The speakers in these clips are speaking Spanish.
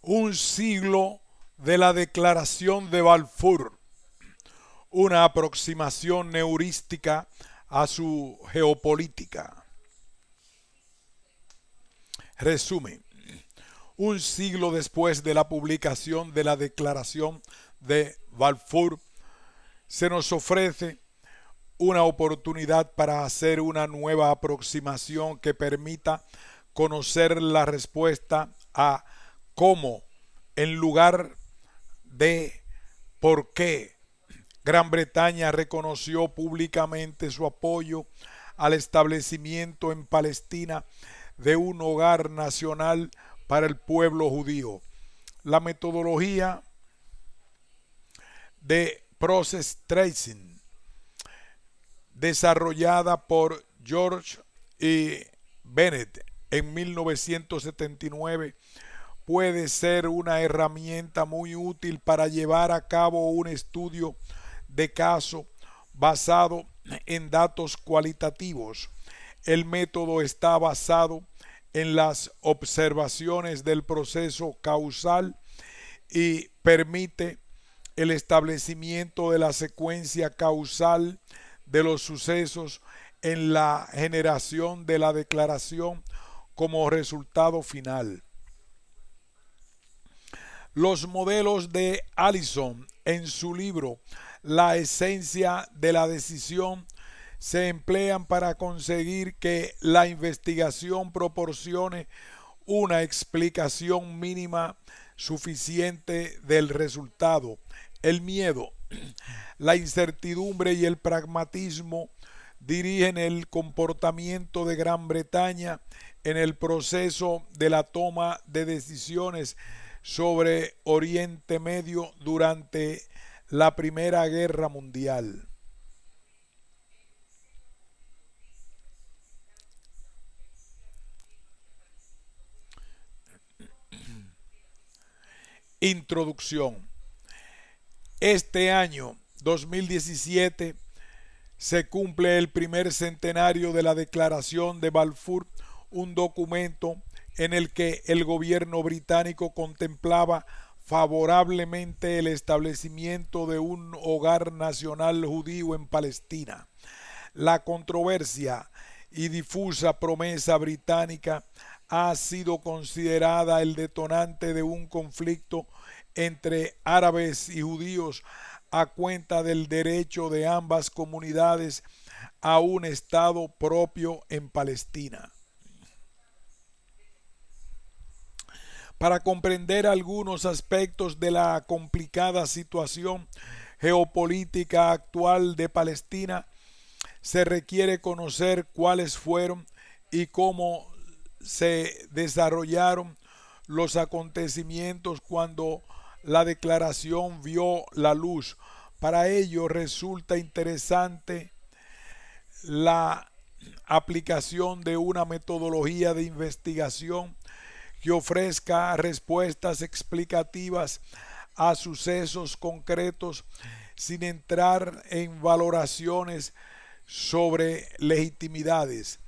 Un siglo de la Declaración de Balfour, una aproximación heurística a su geopolítica. Resumen: un siglo después de la publicación de la Declaración de Balfour, se nos ofrece una oportunidad para hacer una nueva aproximación que permita conocer la respuesta a cómo, en lugar de por qué, Gran Bretaña reconoció públicamente su apoyo al establecimiento en Palestina de un hogar nacional para el pueblo judío. La metodología de Process Tracing, desarrollada por George E. Bennett en 1979, puede ser una herramienta muy útil para llevar a cabo un estudio de caso basado en datos cualitativos. El método está basado en las observaciones del proceso causal y permite el establecimiento de la secuencia causal de los sucesos en la generación de la declaración como resultado final. Los modelos de Allison en su libro La esencia de la decisión se emplean para conseguir que la investigación proporcione una explicación mínima suficiente del resultado. El miedo, la incertidumbre y el pragmatismo dirigen el comportamiento de Gran Bretaña en el proceso de la toma de decisiones sobre Oriente Medio durante la Primera Guerra Mundial. Introducción. Este año 2017 se cumple el primer centenario de la Declaración de Balfour, un documento en el que el gobierno británico contemplaba favorablemente el establecimiento de un hogar nacional judío en Palestina. La controversia y difusa promesa británica ha sido considerada el detonante de un conflicto entre árabes y judíos a cuenta del derecho de ambas comunidades a un estado propio en Palestina. Para comprender algunos aspectos de la complicada situación geopolítica actual de Palestina, se requiere conocer cuáles fueron y cómo se desarrollaron los acontecimientos cuando la declaración vio la luz. Para ello resulta interesante la aplicación de una metodología de investigación que ofrezca respuestas explicativas a sucesos concretos sin entrar en valoraciones sobre legitimidades.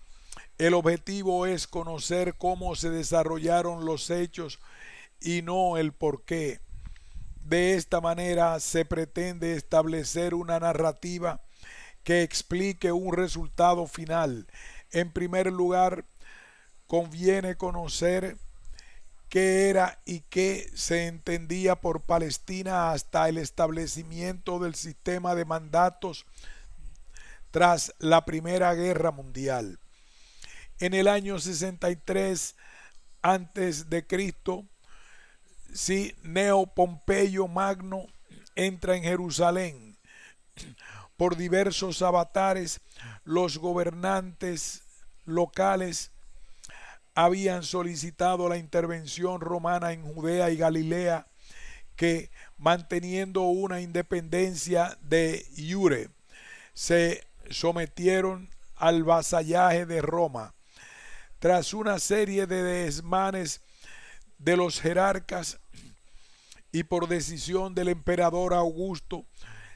El objetivo es conocer cómo se desarrollaron los hechos y no el porqué. De esta manera se pretende establecer una narrativa que explique un resultado final. En primer lugar, conviene conocer qué era y qué se entendía por Palestina hasta el establecimiento del sistema de mandatos tras la Primera Guerra Mundial. En el año 63 antes de Cristo, si Neo Pompeyo Magno entra en Jerusalén. Por diversos avatares, los gobernantes locales habían solicitado la intervención romana en Judea y Galilea, que, manteniendo una independencia de iure, se sometieron al vasallaje de Roma. Tras una serie de desmanes de los jerarcas y por decisión del emperador Augusto,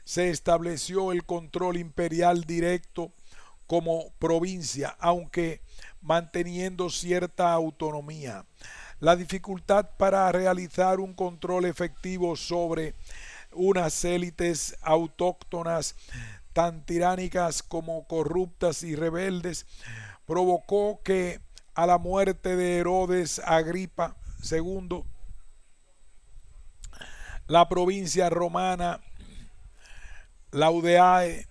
se estableció el control imperial directo como provincia, aunque manteniendo cierta autonomía. La dificultad para realizar un control efectivo sobre unas élites autóctonas tan tiránicas como corruptas y rebeldes provocó que a la muerte de Herodes Agripa II, la provincia romana Laudeae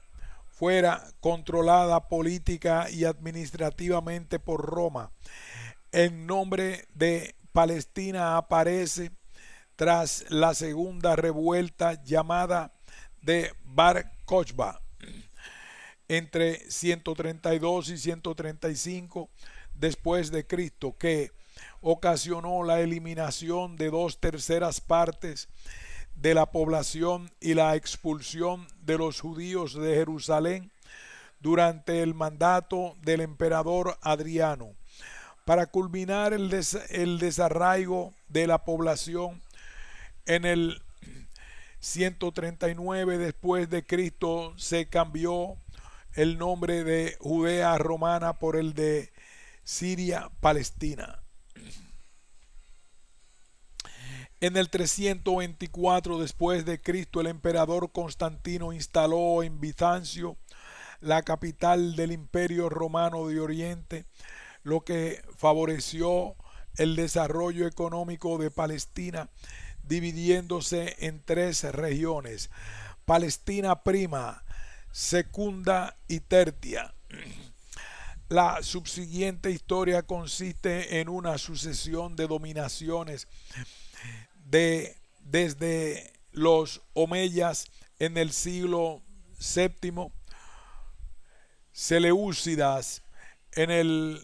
fuera controlada política y administrativamente por Roma. El nombre de Palestina aparece tras la segunda revuelta llamada de Bar Kokhba entre 132 y 135 después de Cristo, que ocasionó la eliminación de 2/3 de la población y la expulsión de los judíos de Jerusalén durante el mandato del emperador Adriano. Para culminar el desarraigo de la población en el 139 después de Cristo se cambió el nombre de Judea romana por el de Siria Palestina. En el 324 después de Cristo el emperador Constantino instaló en Bizancio, la capital del Imperio Romano de Oriente, lo que favoreció el desarrollo económico de Palestina, dividiéndose en 3 regiones: Palestina Prima, Secunda y Tertia. La subsiguiente historia consiste en una sucesión de dominaciones desde los omeyas en el siglo VII, Seleucidas en el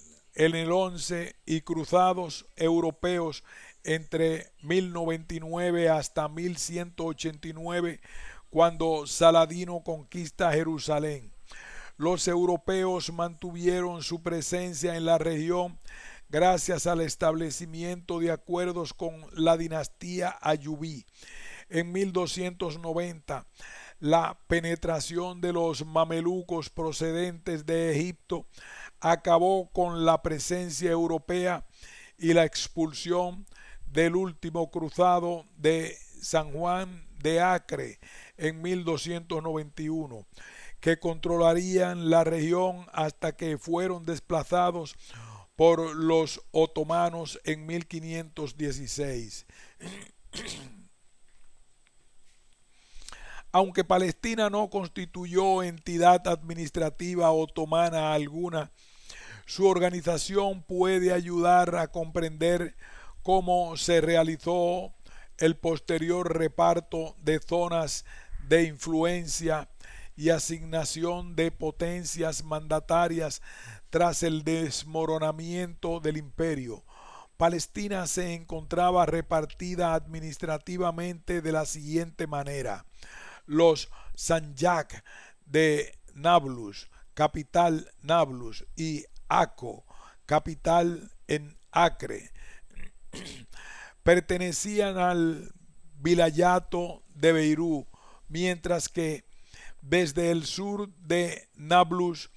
11 y cruzados europeos entre 1099 hasta 1189, cuando Saladino conquista Jerusalén. Los europeos mantuvieron su presencia en la región gracias al establecimiento de acuerdos con la dinastía Ayubí. En 1290, la penetración de los mamelucos procedentes de Egipto acabó con la presencia europea y la expulsión del último cruzado de San Juan de Acre en 1291, que controlarían la región hasta que fueron desplazados por los otomanos en 1516. Aunque Palestina no constituyó entidad administrativa otomana alguna, su organización puede ayudar a comprender cómo se realizó el posterior reparto de zonas de influencia y asignación de potencias mandatarias tras el desmoronamiento del imperio. Palestina se encontraba repartida administrativamente de la siguiente manera: los Sanjak de Nablus, capital Nablus, y Aco, capital en Acre, pertenecían al vilayato de Beirut, mientras que desde el sur de Nablus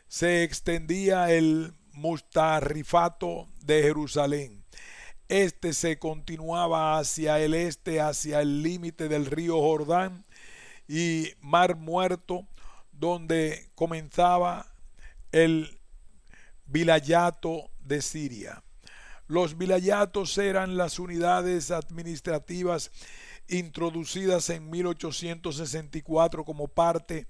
se extendía el Mustarrifato de Jerusalén. Este se continuaba hacia el este, hacia el límite del río Jordán y Mar Muerto, donde comenzaba el vilayato de Siria. Los vilayatos eran las unidades administrativas introducidas en 1864 como parte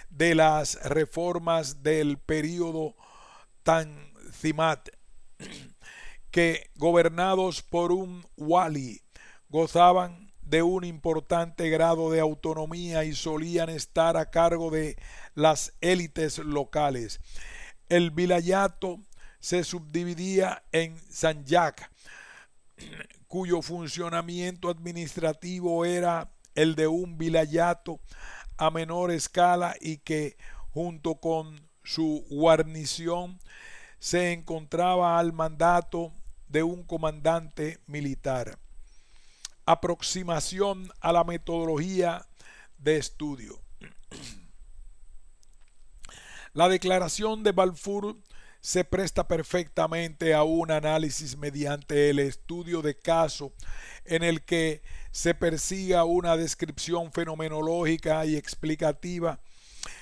de las reformas del período Tanzimat, que gobernados por un wali gozaban de un importante grado de autonomía y solían estar a cargo de las élites locales. El vilayato se subdividía en Sanjak, cuyo funcionamiento administrativo era el de un vilayato a menor escala y que, junto con su guarnición, se encontraba al mandato de un comandante militar. Aproximación a la metodología de estudio. La declaración de Balfour se presta perfectamente a un análisis mediante el estudio de caso en el que se persiga una descripción fenomenológica y explicativa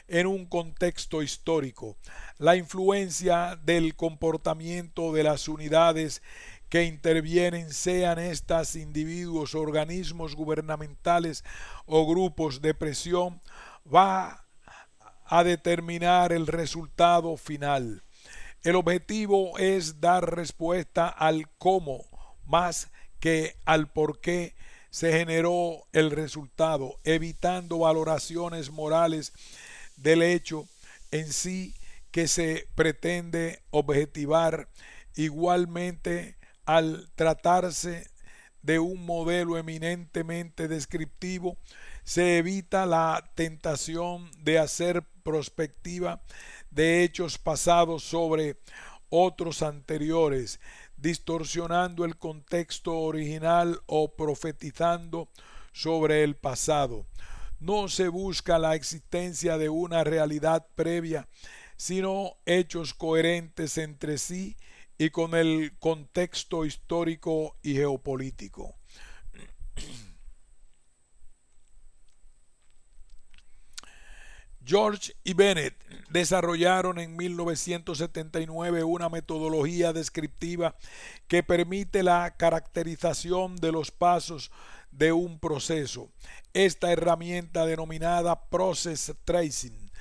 en un contexto histórico. La influencia del comportamiento de las unidades que intervienen, sean estas individuos, organismos gubernamentales o grupos de presión, va a determinar el resultado final. El objetivo es dar respuesta al cómo más que al por qué se generó el resultado, evitando valoraciones morales del hecho en sí que se pretende objetivar. Igualmente, al tratarse de un modelo eminentemente descriptivo, se evita la tentación de hacer prospectiva de hechos pasados sobre otros anteriores, distorsionando el contexto original o profetizando sobre el pasado. No se busca la existencia de una realidad previa, sino hechos coherentes entre sí y con el contexto histórico y geopolítico. George y Bennett desarrollaron en 1979 una metodología descriptiva que permite la caracterización de los pasos de un proceso. Esta herramienta, denominada Process Tracing,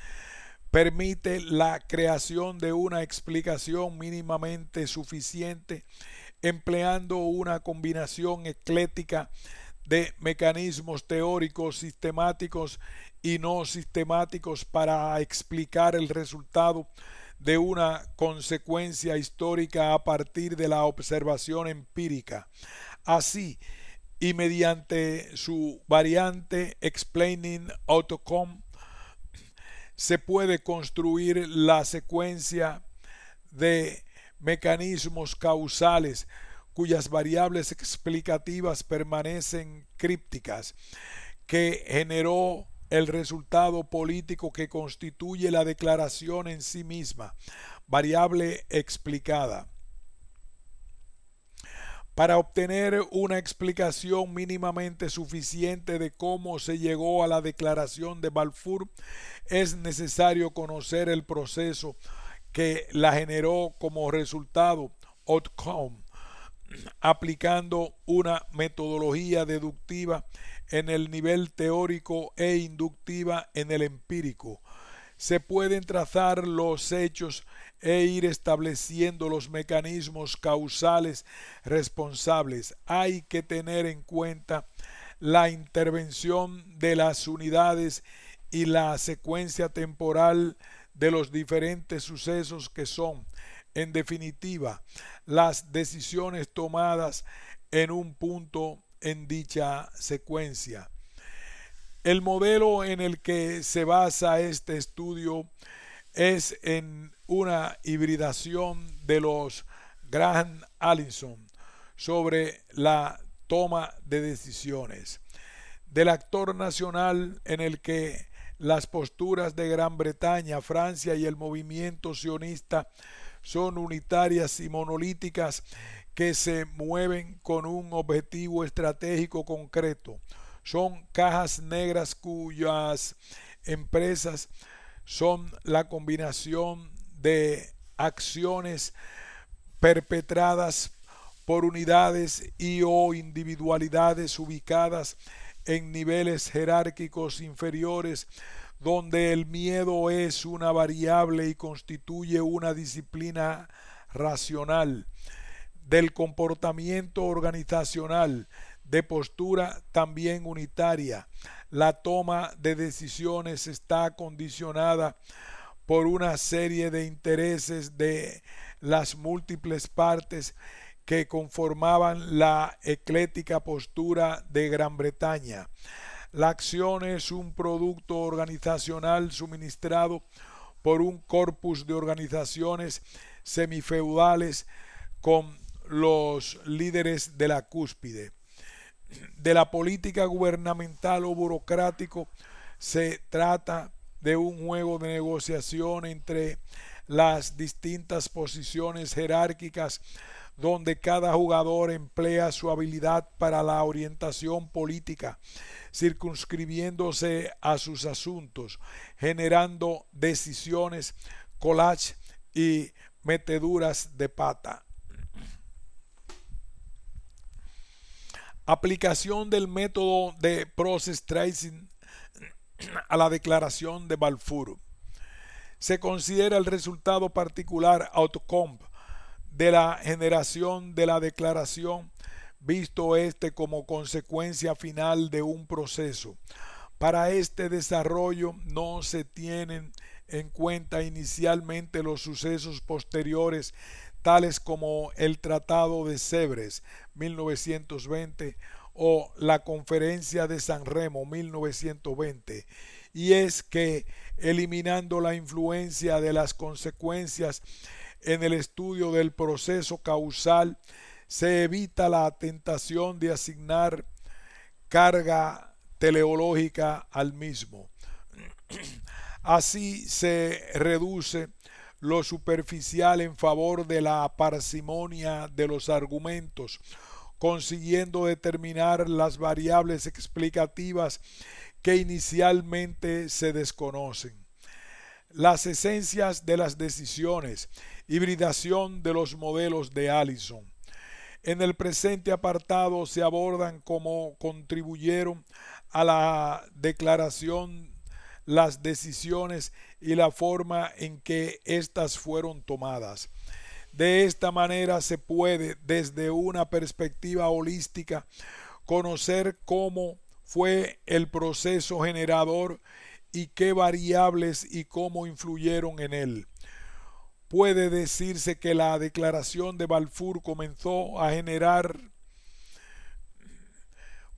permite la creación de una explicación mínimamente suficiente empleando una combinación ecléctica de mecanismos teóricos, sistemáticos y no sistemáticos para explicar el resultado de una consecuencia histórica a partir de la observación empírica. Así, y mediante su variante Explaining Outcome, se puede construir la secuencia de mecanismos causales cuyas variables explicativas permanecen crípticas, que generó el resultado político que constituye la declaración en sí misma, variable explicada. Para obtener una explicación mínimamente suficiente de cómo se llegó a la Declaración de Balfour, es necesario conocer el proceso que la generó como resultado, outcome, aplicando una metodología deductiva en el nivel teórico e inductiva en el empírico. Se pueden trazar los hechos e ir estableciendo los mecanismos causales responsables. Hay que tener en cuenta la intervención de las unidades y la secuencia temporal de los diferentes sucesos que son, en definitiva, las decisiones tomadas en un punto en dicha secuencia. El modelo en el que se basa este estudio es en una hibridación de los Graham-Allison sobre la toma de decisiones, del actor nacional en el que las posturas de Gran Bretaña, Francia y el movimiento sionista son unitarias y monolíticas que se mueven con un objetivo estratégico concreto. Son cajas negras cuyas empresas son la combinación de acciones perpetradas por unidades y o individualidades ubicadas en niveles jerárquicos inferiores, donde el miedo es una variable y constituye una disciplina racional, del comportamiento organizacional, de postura también unitaria. La toma de decisiones está condicionada por una serie de intereses de las múltiples partes que conformaban la ecléctica postura de Gran Bretaña. La acción es un producto organizacional suministrado por un corpus de organizaciones semifeudales con los líderes de la cúspide. De la política gubernamental o burocrático se trata de un juego de negociación entre las distintas posiciones jerárquicas donde cada jugador emplea su habilidad para la orientación política, circunscribiéndose a sus asuntos, generando decisiones, collage y meteduras de pata. Aplicación del método de process tracing a la declaración de Balfour. Se considera el resultado particular outcome de la generación de la declaración, visto como consecuencia final de un proceso. Para este desarrollo no se tienen en cuenta inicialmente los sucesos posteriores, tales como el Tratado de Sèvres 1920 o la Conferencia de San Remo 1920, y es que, eliminando la influencia de las consecuencias en el estudio del proceso causal, se evita la tentación de asignar carga teleológica al mismo. Así se reduce lo superficial en favor de la parsimonia de los argumentos, consiguiendo determinar las variables explicativas que inicialmente se desconocen. Las esencias de las decisiones, hibridación de los modelos de Allison. En el presente apartado se abordan cómo contribuyeron a la declaración las decisiones y la forma en que éstas fueron tomadas. De esta manera se puede, desde una perspectiva holística, conocer cómo fue el proceso generador y qué variables y cómo influyeron en él. Puede decirse que la declaración de Balfour comenzó a generar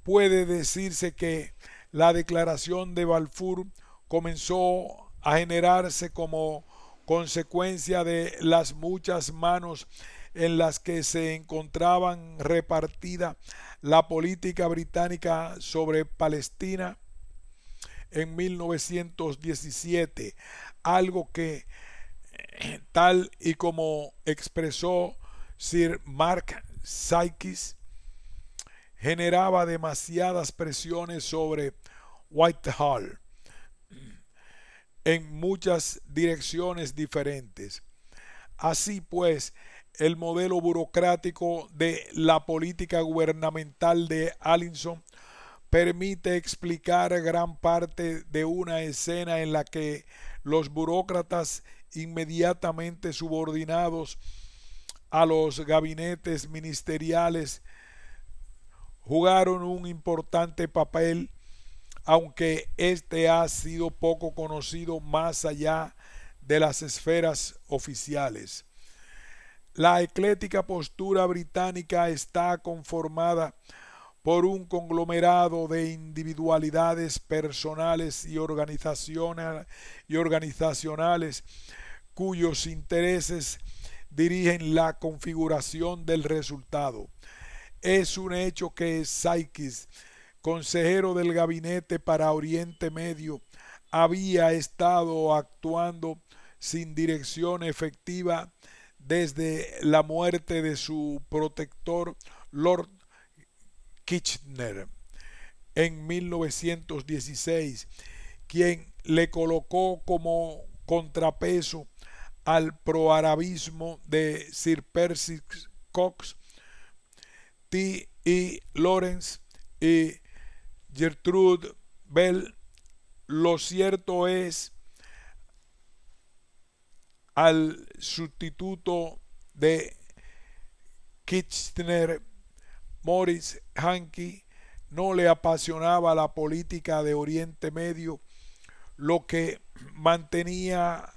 puede decirse que la declaración de Balfour comenzó a generarse como consecuencia de las muchas manos en las que se encontraban repartida la política británica sobre Palestina en 1917, algo que, tal y como expresó Sir Mark Sykes, generaba demasiadas presiones sobre Whitehall en muchas direcciones diferentes. Así pues, el modelo burocrático de la política gubernamental de Allison permite explicar gran parte de una escena en la que los burócratas inmediatamente subordinados a los gabinetes ministeriales jugaron un importante papel, aunque este ha sido poco conocido más allá de las esferas oficiales. La ecléctica postura británica está conformada por un conglomerado de individualidades personales y organizacionales cuyos intereses dirigen la configuración del resultado. Es un hecho que Sykes, consejero del Gabinete para Oriente Medio, había estado actuando sin dirección efectiva desde la muerte de su protector Lord Kitchener en 1916, quien le colocó como contrapeso al proarabismo de Sir Percy Cox, T. E. Lawrence y Gertrude Bell. Lo cierto es, al sustituto de Kitchener, Maurice Hankey, no le apasionaba la política de Oriente Medio, lo que mantenía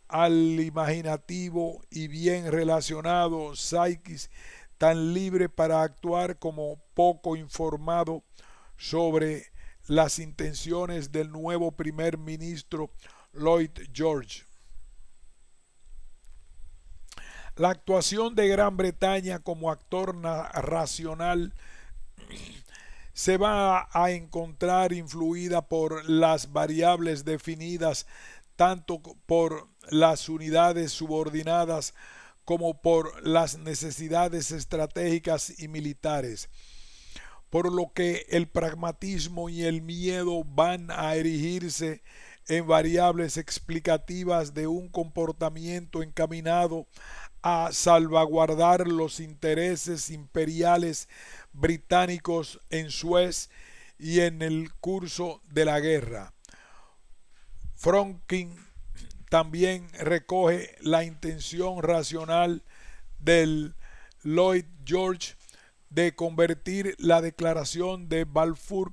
al imaginativo y bien relacionado Sykes tan libre para actuar como poco informado sobre las intenciones del nuevo primer ministro Lloyd George. La actuación de Gran Bretaña como actor racional se va a encontrar influida por las variables definidas tanto por las unidades subordinadas como por las necesidades estratégicas y militares, por lo que el pragmatismo y el miedo van a erigirse en variables explicativas de un comportamiento encaminado a salvaguardar los intereses imperiales británicos en Suez y en el curso de la guerra. Fromkin también recoge la intención racional del Lloyd George de convertir la declaración de Balfour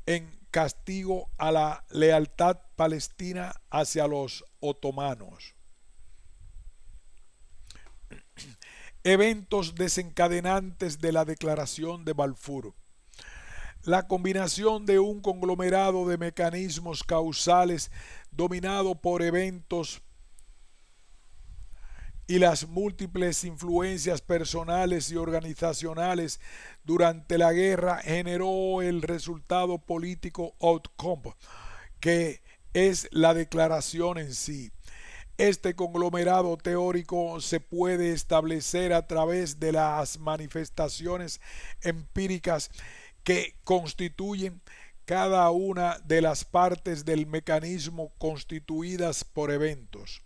en castigo a la lealtad palestina hacia los otomanos. Eventos desencadenantes de la declaración de Balfour. La combinación de un conglomerado de mecanismos causales dominado por eventos y las múltiples influencias personales y organizacionales durante la guerra generó el resultado político outcome, que es la declaración en sí. Este conglomerado teórico se puede establecer a través de las manifestaciones empíricas que constituyen cada una de las partes del mecanismo constituidas por eventos.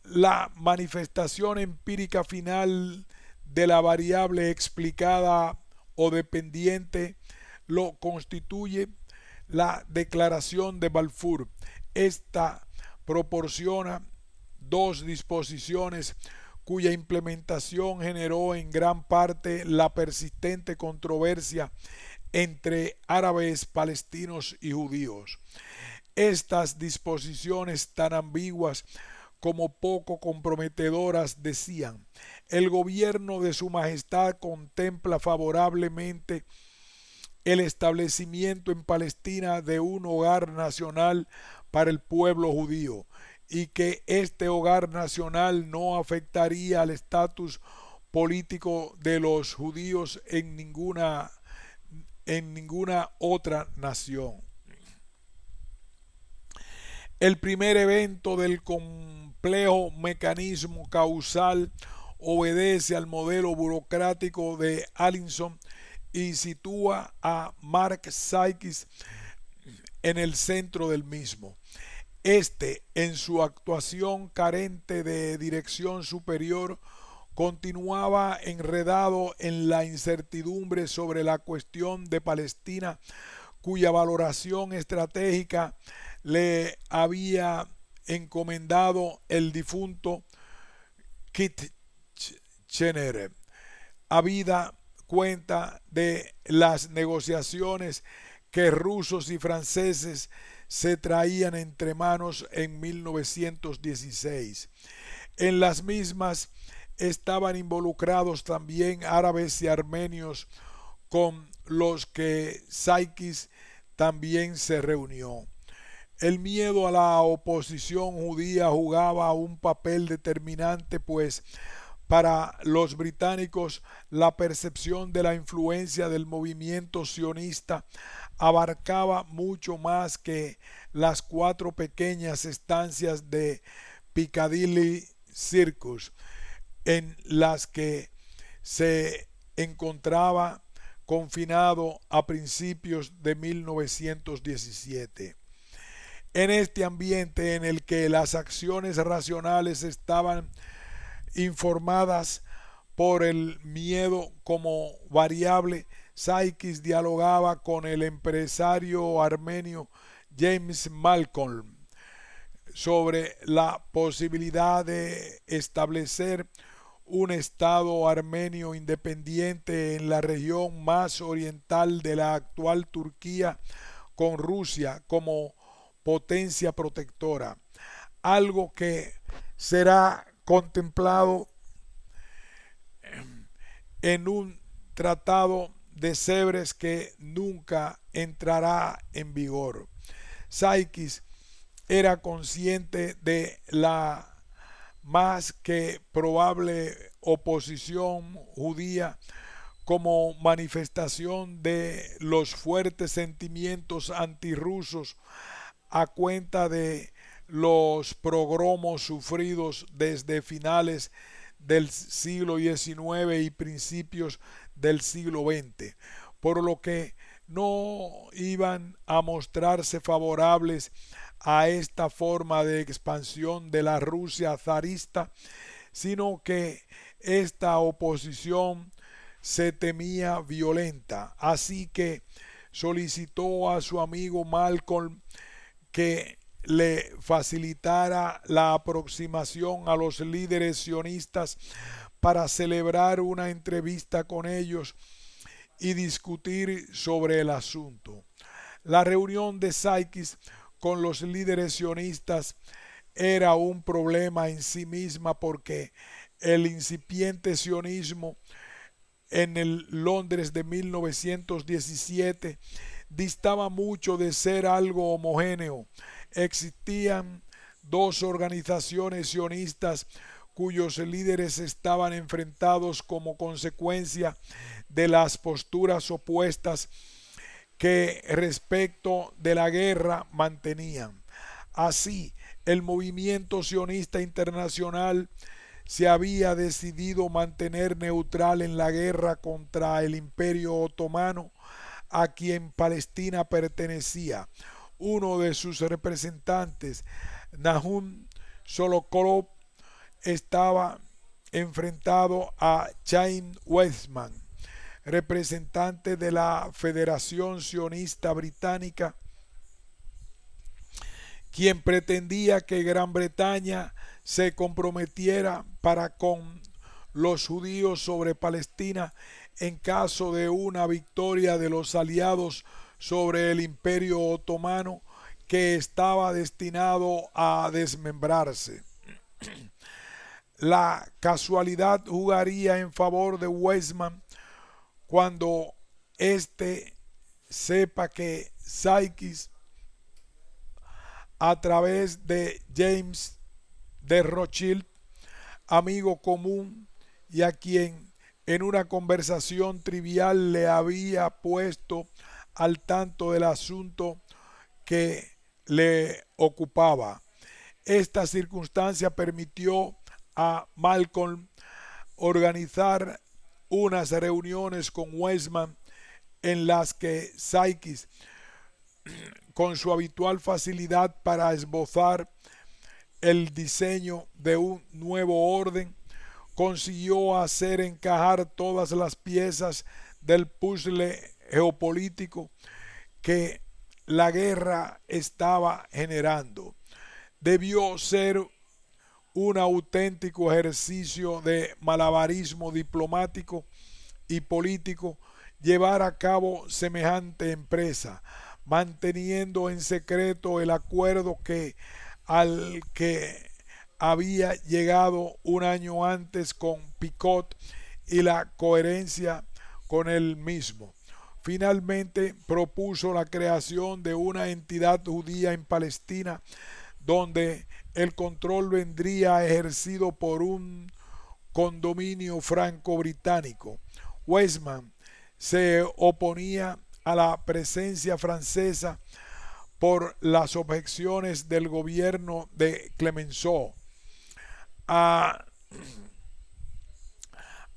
La manifestación empírica final de la variable explicada o dependiente lo constituye la declaración de Balfour. Esta proporciona dos disposiciones cuya implementación generó en gran parte la persistente controversia entre árabes, palestinos y judíos. Estas disposiciones tan ambiguas como poco comprometedoras decían: el gobierno de Su Majestad contempla favorablemente el establecimiento en Palestina de un hogar nacional para el pueblo judío, y que este hogar nacional no afectaría al estatus político de los judíos en ninguna otra nación. El primer evento del complejo mecanismo causal obedece al modelo burocrático de Allinson y sitúa a Mark Sykes en el centro del mismo. Este, en su actuación carente de dirección superior, continuaba enredado en la incertidumbre sobre la cuestión de Palestina, cuya valoración estratégica le había encomendado el difunto Kitchener, habida cuenta de las negociaciones que rusos y franceses se traían entre manos en 1916. En las mismas estaban involucrados también árabes y armenios, con los que Sykes también se reunió. El miedo a la oposición judía jugaba un papel determinante, pues para los británicos la percepción de la influencia del movimiento sionista abarcaba mucho más que las 4 pequeñas estancias de Piccadilly Circus en las que se encontraba confinado a principios de 1917. En este ambiente en el que las acciones racionales estaban informadas por el miedo como variable, Sykes dialogaba con el empresario armenio James Malcolm sobre la posibilidad de establecer un estado armenio independiente en la región más oriental de la actual Turquía, con Rusia como potencia protectora, algo que será contemplado en un tratado de Sèvres que nunca entrará en vigor. Sykes era consciente de la más que probable oposición judía como manifestación de los fuertes sentimientos antirrusos a cuenta de los pogromos sufridos desde finales del siglo XIX y principios del siglo XX, por lo que no iban a mostrarse favorables a esta forma de expansión de la Rusia zarista, sino que esta oposición se temía violenta. Así que solicitó a su amigo Malcolm que le facilitara la aproximación a los líderes sionistas para celebrar una entrevista con ellos y discutir sobre el asunto. La reunión de Sykes con los líderes sionistas era un problema en sí misma porque el incipiente sionismo en el Londres de 1917 distaba mucho de ser algo homogéneo. Existían dos organizaciones sionistas cuyos líderes estaban enfrentados como consecuencia de las posturas opuestas que respecto de la guerra mantenían. Así, el movimiento sionista internacional se había decidido mantener neutral en la guerra contra el Imperio Otomano, a quien Palestina pertenecía. Uno de sus representantes, Nahum Solokorov, estaba enfrentado a Chaim Weizmann, representante de la Federación Sionista Británica, quien pretendía que Gran Bretaña se comprometiera para con los judíos sobre Palestina en caso de una victoria de los aliados sobre el Imperio Otomano, que estaba destinado a desmembrarse. La casualidad jugaría en favor de Weizmann cuando éste sepa que Sykes, a través de James de Rothschild, amigo común y a quien en una conversación trivial le había puesto al tanto del asunto que le ocupaba. Esta circunstancia permitió a Malcolm organizar unas reuniones con Weizmann en las que Sykes, con su habitual facilidad para esbozar el diseño de un nuevo orden, consiguió hacer encajar todas las piezas del puzzle geopolítico que la guerra estaba generando. Debió ser un auténtico ejercicio de malabarismo diplomático y político llevar a cabo semejante empresa, manteniendo en secreto el acuerdo al que había llegado un año antes con Picot y la coherencia con él mismo. Finalmente propuso la creación de una entidad judía en Palestina, donde el control vendría ejercido por un condominio franco-británico. Weizmann se oponía a la presencia francesa por las objeciones del gobierno de Clemenceau a,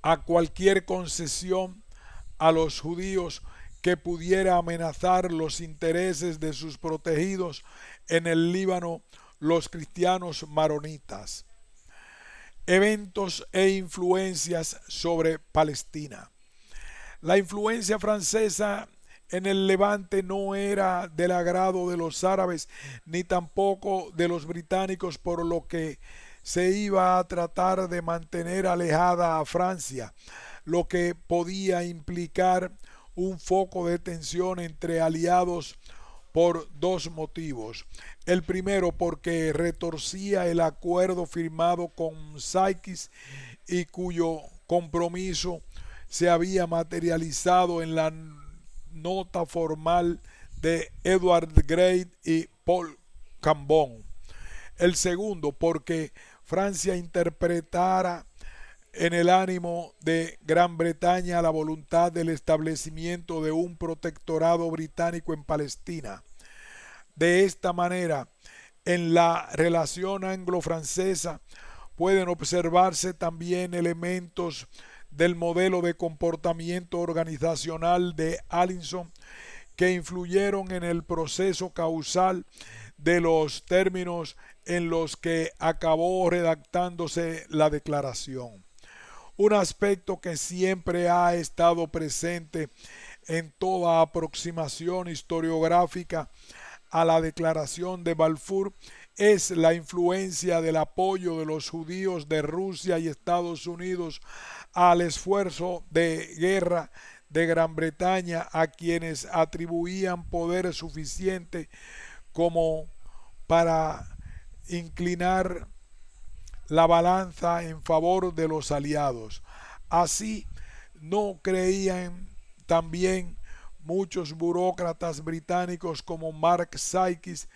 a cualquier concesión a los judíos que pudiera amenazar los intereses de sus protegidos en el Líbano, los cristianos maronitas. Eventos e influencias sobre Palestina. La influencia francesa en el Levante no era del agrado de los árabes ni tampoco de los británicos, por lo que se iba a tratar de mantener alejada a Francia, lo que podía implicar un foco de tensión entre aliados por dos motivos. El primero, porque retorcía el acuerdo firmado con Sykes y cuyo compromiso se había materializado en la nota formal de Edward Grey y Paul Cambon. El segundo, porque Francia interpretara en el ánimo de Gran Bretaña la voluntad del establecimiento de un protectorado británico en Palestina. De esta manera, En la relación anglo-francesa pueden observarse también elementos del modelo de comportamiento organizacional de Allinson que influyeron en el proceso causal de los términos en los que acabó redactándose la declaración. Un aspecto que siempre ha estado presente en toda aproximación historiográfica a la declaración de Balfour es la influencia del apoyo de los judíos de Rusia y Estados Unidos al esfuerzo de guerra de Gran Bretaña, a quienes atribuían poder suficiente como para inclinar la balanza en favor de los aliados. Así no creían también muchos burócratas británicos como Mark Sykes,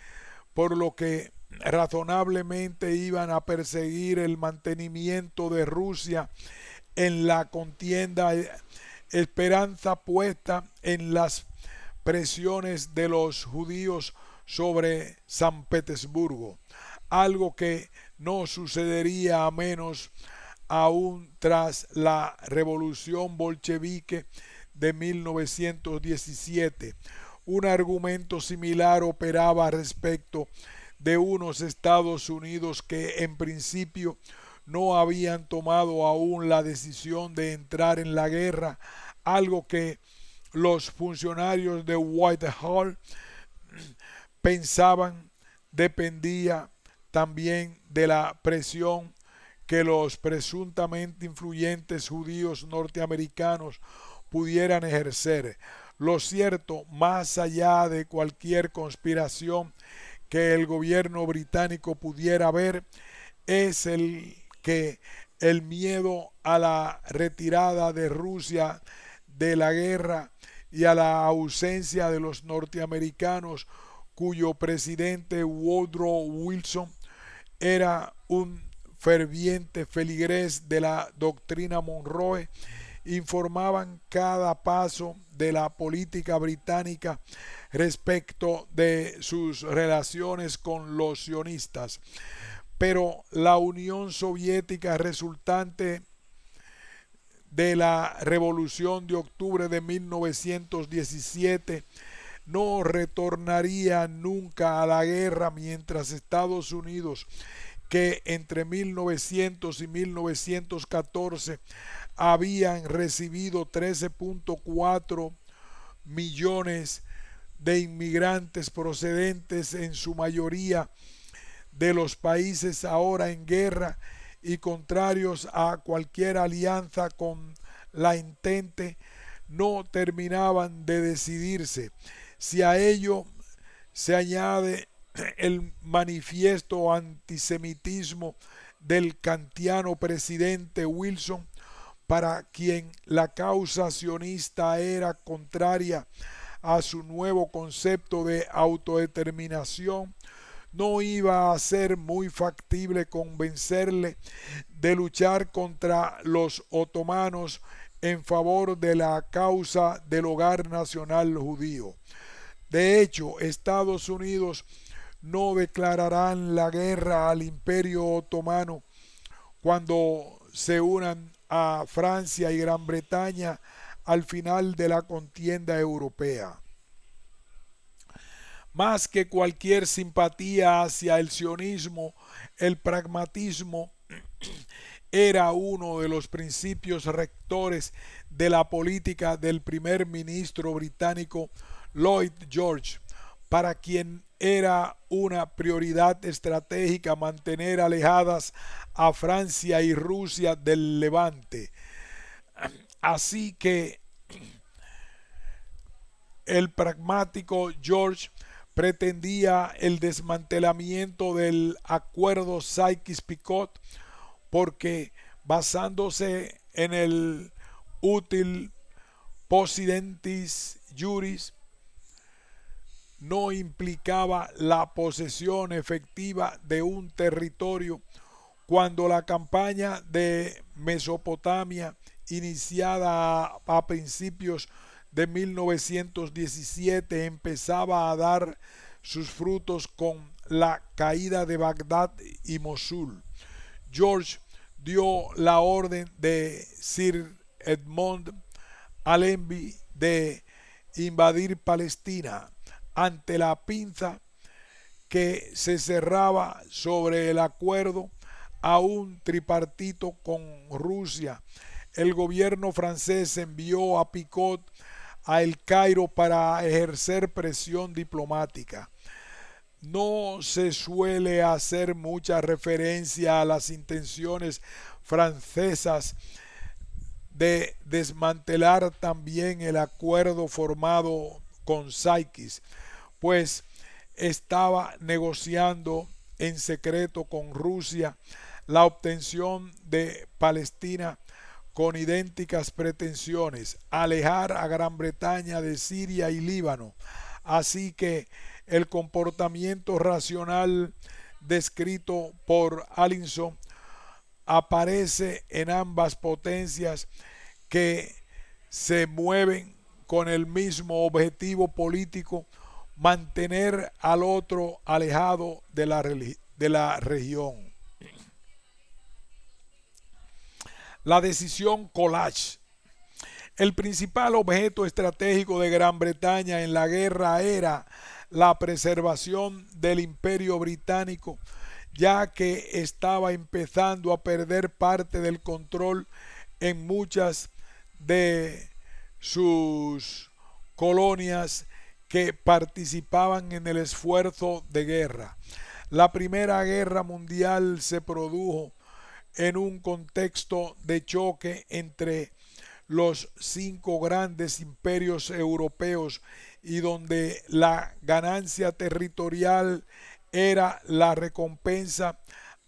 por lo que razonablemente iban a perseguir el mantenimiento de Rusia en la contienda, esperanza puesta en las presiones de los judíos sobre San Petersburgo, algo que no sucedería a menos aún tras la revolución bolchevique de 1917. Un argumento similar operaba respecto de unos Estados Unidos que en principio no habían tomado aún la decisión de entrar en la guerra, algo que los funcionarios de Whitehall pensaban dependía también de la presión que los presuntamente influyentes judíos norteamericanos pudieran ejercer. Lo cierto, más allá de cualquier conspiración que el gobierno británico pudiera ver, es el que el miedo a la retirada de Rusia de la guerra y a la ausencia de los norteamericanos, cuyo presidente Woodrow Wilson era un ferviente feligrés de la doctrina Monroe, informaban cada paso de la política británica respecto de sus relaciones con los sionistas. Pero la Unión Soviética resultante de la Revolución de Octubre de 1917 no retornaría nunca a la guerra mientras Estados Unidos, que entre 1900 y 1914 habían recibido 13.4 millones de inmigrantes procedentes en su mayoría de los países ahora en guerra y contrarios a cualquier alianza con la Entente, no terminaban de decidirse. Si a ello se añade el manifiesto antisemitismo del kantiano presidente Wilson, para quien la causa sionista era contraria a su nuevo concepto de autodeterminación, no iba a ser muy factible convencerle de luchar contra los otomanos en favor de la causa del hogar nacional judío. De hecho, Estados Unidos no declararán la guerra al Imperio Otomano cuando se unan a Francia y Gran Bretaña al final de la contienda europea. Más que cualquier simpatía hacia el sionismo, el pragmatismo era uno de los principios rectores de la política del primer ministro británico Lloyd George, para quien era una prioridad estratégica mantener alejadas a Francia y Rusia del Levante. Así que el pragmático George pretendía el desmantelamiento del acuerdo Sykes-Picot porque, basándose en el útil possidentis juris, no implicaba la posesión efectiva de un territorio cuando la campaña de Mesopotamia, iniciada a principios de 1917, empezaba a dar sus frutos con la caída de Bagdad y Mosul. George dio la orden de Sir Edmond Allenby de invadir Palestina ante la pinza que se cerraba sobre el acuerdo a un tripartito con Rusia. El gobierno francés envió a Picot a El Cairo para ejercer presión diplomática. No se suele hacer mucha referencia a las intenciones francesas de desmantelar también el acuerdo formado con Sykes, pues estaba negociando en secreto con Rusia la obtención de Palestina con idénticas pretensiones, alejar a Gran Bretaña de Siria y Líbano. Así que el comportamiento racional descrito por Allinson aparece en ambas potencias que se mueven con el mismo objetivo político: mantener al otro alejado de la región. La decisión Collage. El principal objeto estratégico de Gran Bretaña en la guerra era la preservación del Imperio Británico, ya que estaba empezando a perder parte del control en muchas de sus colonias que participaban en el esfuerzo de guerra. La Primera Guerra Mundial se produjo en un contexto de choque entre los 5 grandes imperios europeos y donde la ganancia territorial era la recompensa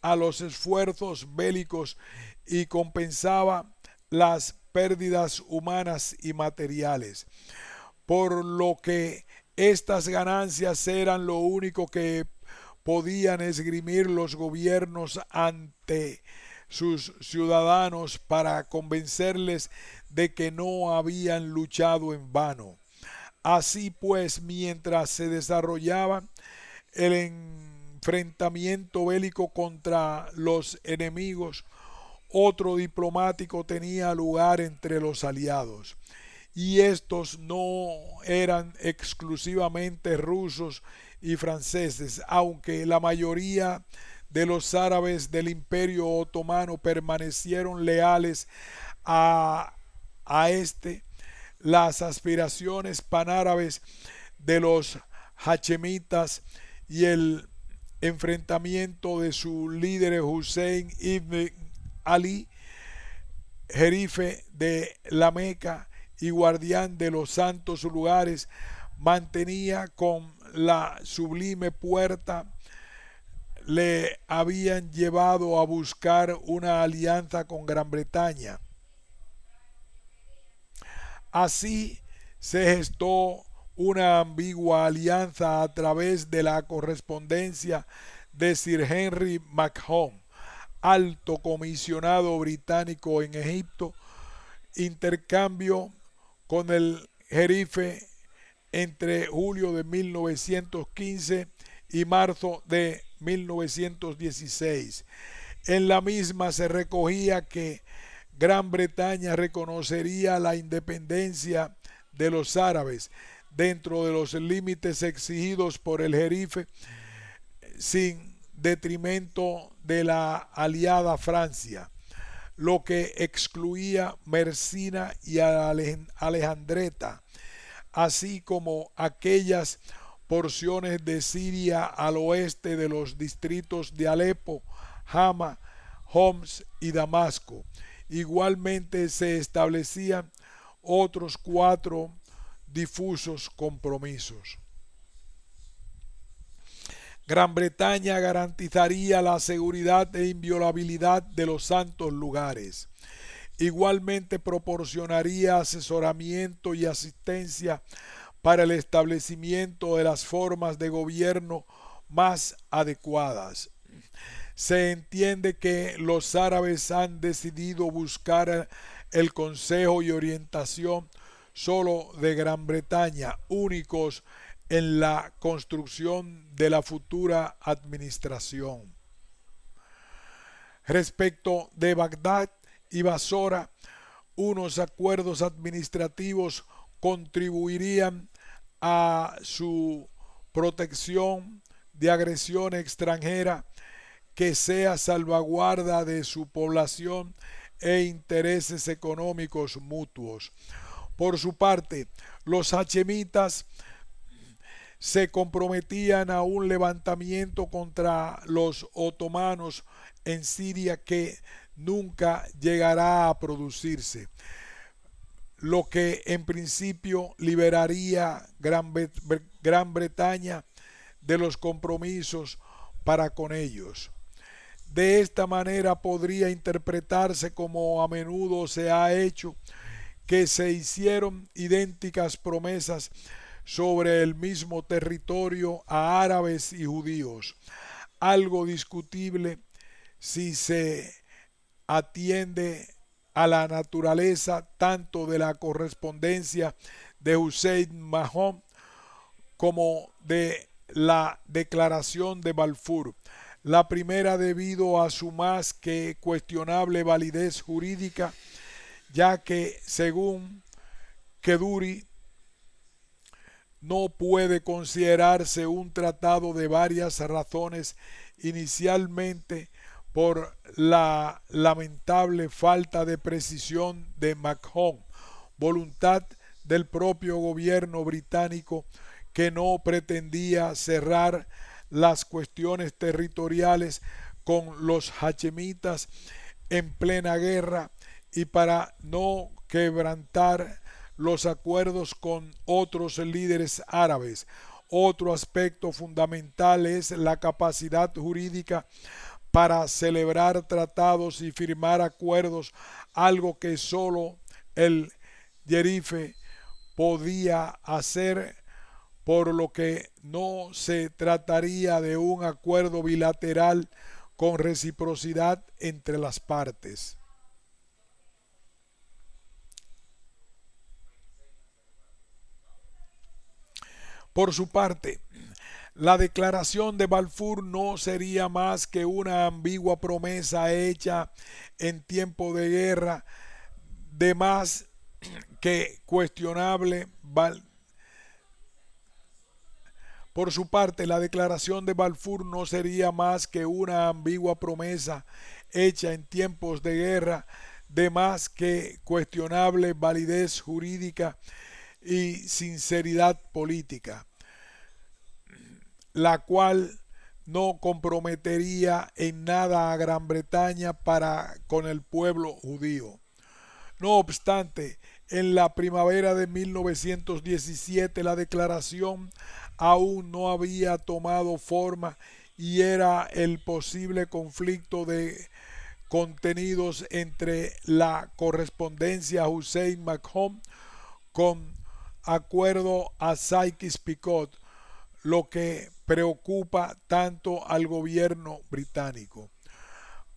a los esfuerzos bélicos y compensaba las pérdidas humanas y materiales, por lo que estas ganancias eran lo único que podían esgrimir los gobiernos ante sus ciudadanos para convencerles de que no habían luchado en vano. Así pues, mientras se desarrollaba el enfrentamiento bélico contra los enemigos, otro diplomático tenía lugar entre los aliados, y estos no eran exclusivamente rusos y franceses, aunque la mayoría de los árabes del Imperio Otomano permanecieron leales a, a este. Las aspiraciones panárabes de los hachemitas y el enfrentamiento de su líder Hussein ibn Ali, jerife de la Meca y guardián de los santos lugares, mantenía con la sublime puerta, le habían llevado a buscar una alianza con Gran Bretaña. Así se gestó una ambigua alianza a través de la correspondencia de Sir Henry Macmahon, alto comisionado británico en Egipto, intercambio con el jerife entre julio de 1915 y marzo de 1916. En la misma se recogía que Gran Bretaña reconocería la independencia de los árabes dentro de los límites exigidos por el jerife, sin detrimento de la aliada Francia, lo que excluía Mercina y Alejandreta, así como aquellas porciones de Siria al oeste de los distritos de Alepo, Hama, Homs y Damasco. Igualmente se establecían otros 4 difusos compromisos. Gran Bretaña garantizaría la seguridad e inviolabilidad de los santos lugares. Igualmente proporcionaría asesoramiento y asistencia para el establecimiento de las formas de gobierno más adecuadas. Se entiende que los árabes han decidido buscar el consejo y orientación solo de Gran Bretaña, únicos en la construcción de la futura administración. Respecto de Bagdad y Basora, unos acuerdos administrativos contribuirían a su protección de agresión extranjera que sea salvaguarda de su población e intereses económicos mutuos. Por su parte, los hachemitas se comprometían a un levantamiento contra los otomanos en Siria que nunca llegará a producirse, lo que en principio liberaría Gran Bretaña de los compromisos para con ellos. De esta manera podría interpretarse, como a menudo se ha hecho, que se hicieron idénticas promesas sobre el mismo territorio a árabes y judíos, algo discutible si se atiende a la naturaleza tanto de la correspondencia de Hussein Mahón como de la declaración de Balfour, la primera debido a su más que cuestionable validez jurídica, ya que según Keduri no puede considerarse un tratado de varias razones, inicialmente por la lamentable falta de precisión de Mahón, voluntad del propio gobierno británico que no pretendía cerrar las cuestiones territoriales con los hachemitas en plena guerra y para no quebrantar los acuerdos con otros líderes árabes. Otro aspecto fundamental es la capacidad jurídica para celebrar tratados y firmar acuerdos, algo que solo el Jerife podía hacer, por lo que no se trataría de un acuerdo bilateral con reciprocidad entre las partes. Por su parte, la declaración de Balfour no sería más que una ambigua promesa hecha en tiempo de guerra, de más que cuestionable Por su parte, la declaración de Balfour no sería más que una ambigua promesa hecha en tiempos de guerra, de más que cuestionable validez jurídica y sinceridad política, la cual no comprometería en nada a Gran Bretaña para con el pueblo judío. No obstante, en la primavera de 1917 la declaración aún no había tomado forma y era el posible conflicto de contenidos entre la correspondencia Hussein Mahón con acuerdo a Sykes-Picot, lo que preocupa tanto al gobierno británico.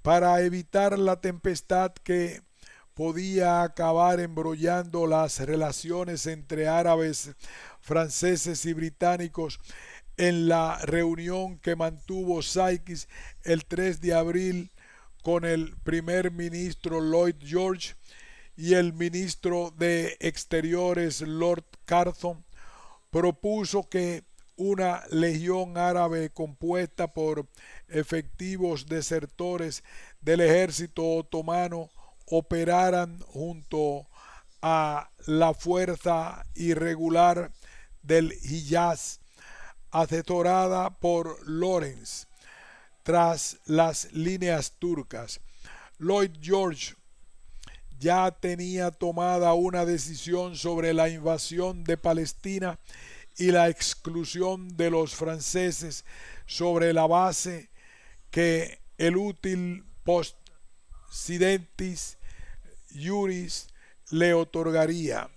Para evitar la tempestad que podía acabar embrollando las relaciones entre árabes, franceses y británicos, en la reunión que mantuvo Sykes el 3 de abril con el primer ministro Lloyd George y el ministro de Exteriores Lord Carnot, propuso que una legión árabe compuesta por efectivos desertores del ejército otomano operaran junto a la fuerza irregular del Hiyaz, asesorada por Lawrence, tras las líneas turcas. Lloyd George ya tenía tomada una decisión sobre la invasión de Palestina y la exclusión de los franceses sobre la base que el útil post-sidentis juris le otorgaría.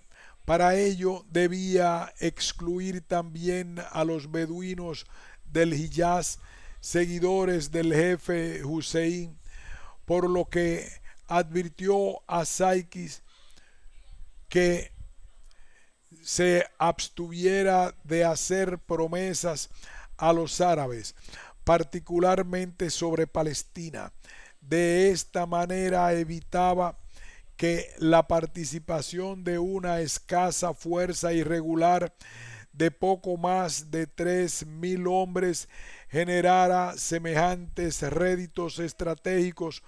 Para ello debía excluir también a los beduinos del Hiyaz, seguidores del jefe Hussein, por lo que advirtió a Sykes que se abstuviera de hacer promesas a los árabes, particularmente sobre Palestina. De esta manera evitaba que la participación de una escasa fuerza irregular de poco más de 3.000 hombres generara semejantes réditos estratégicos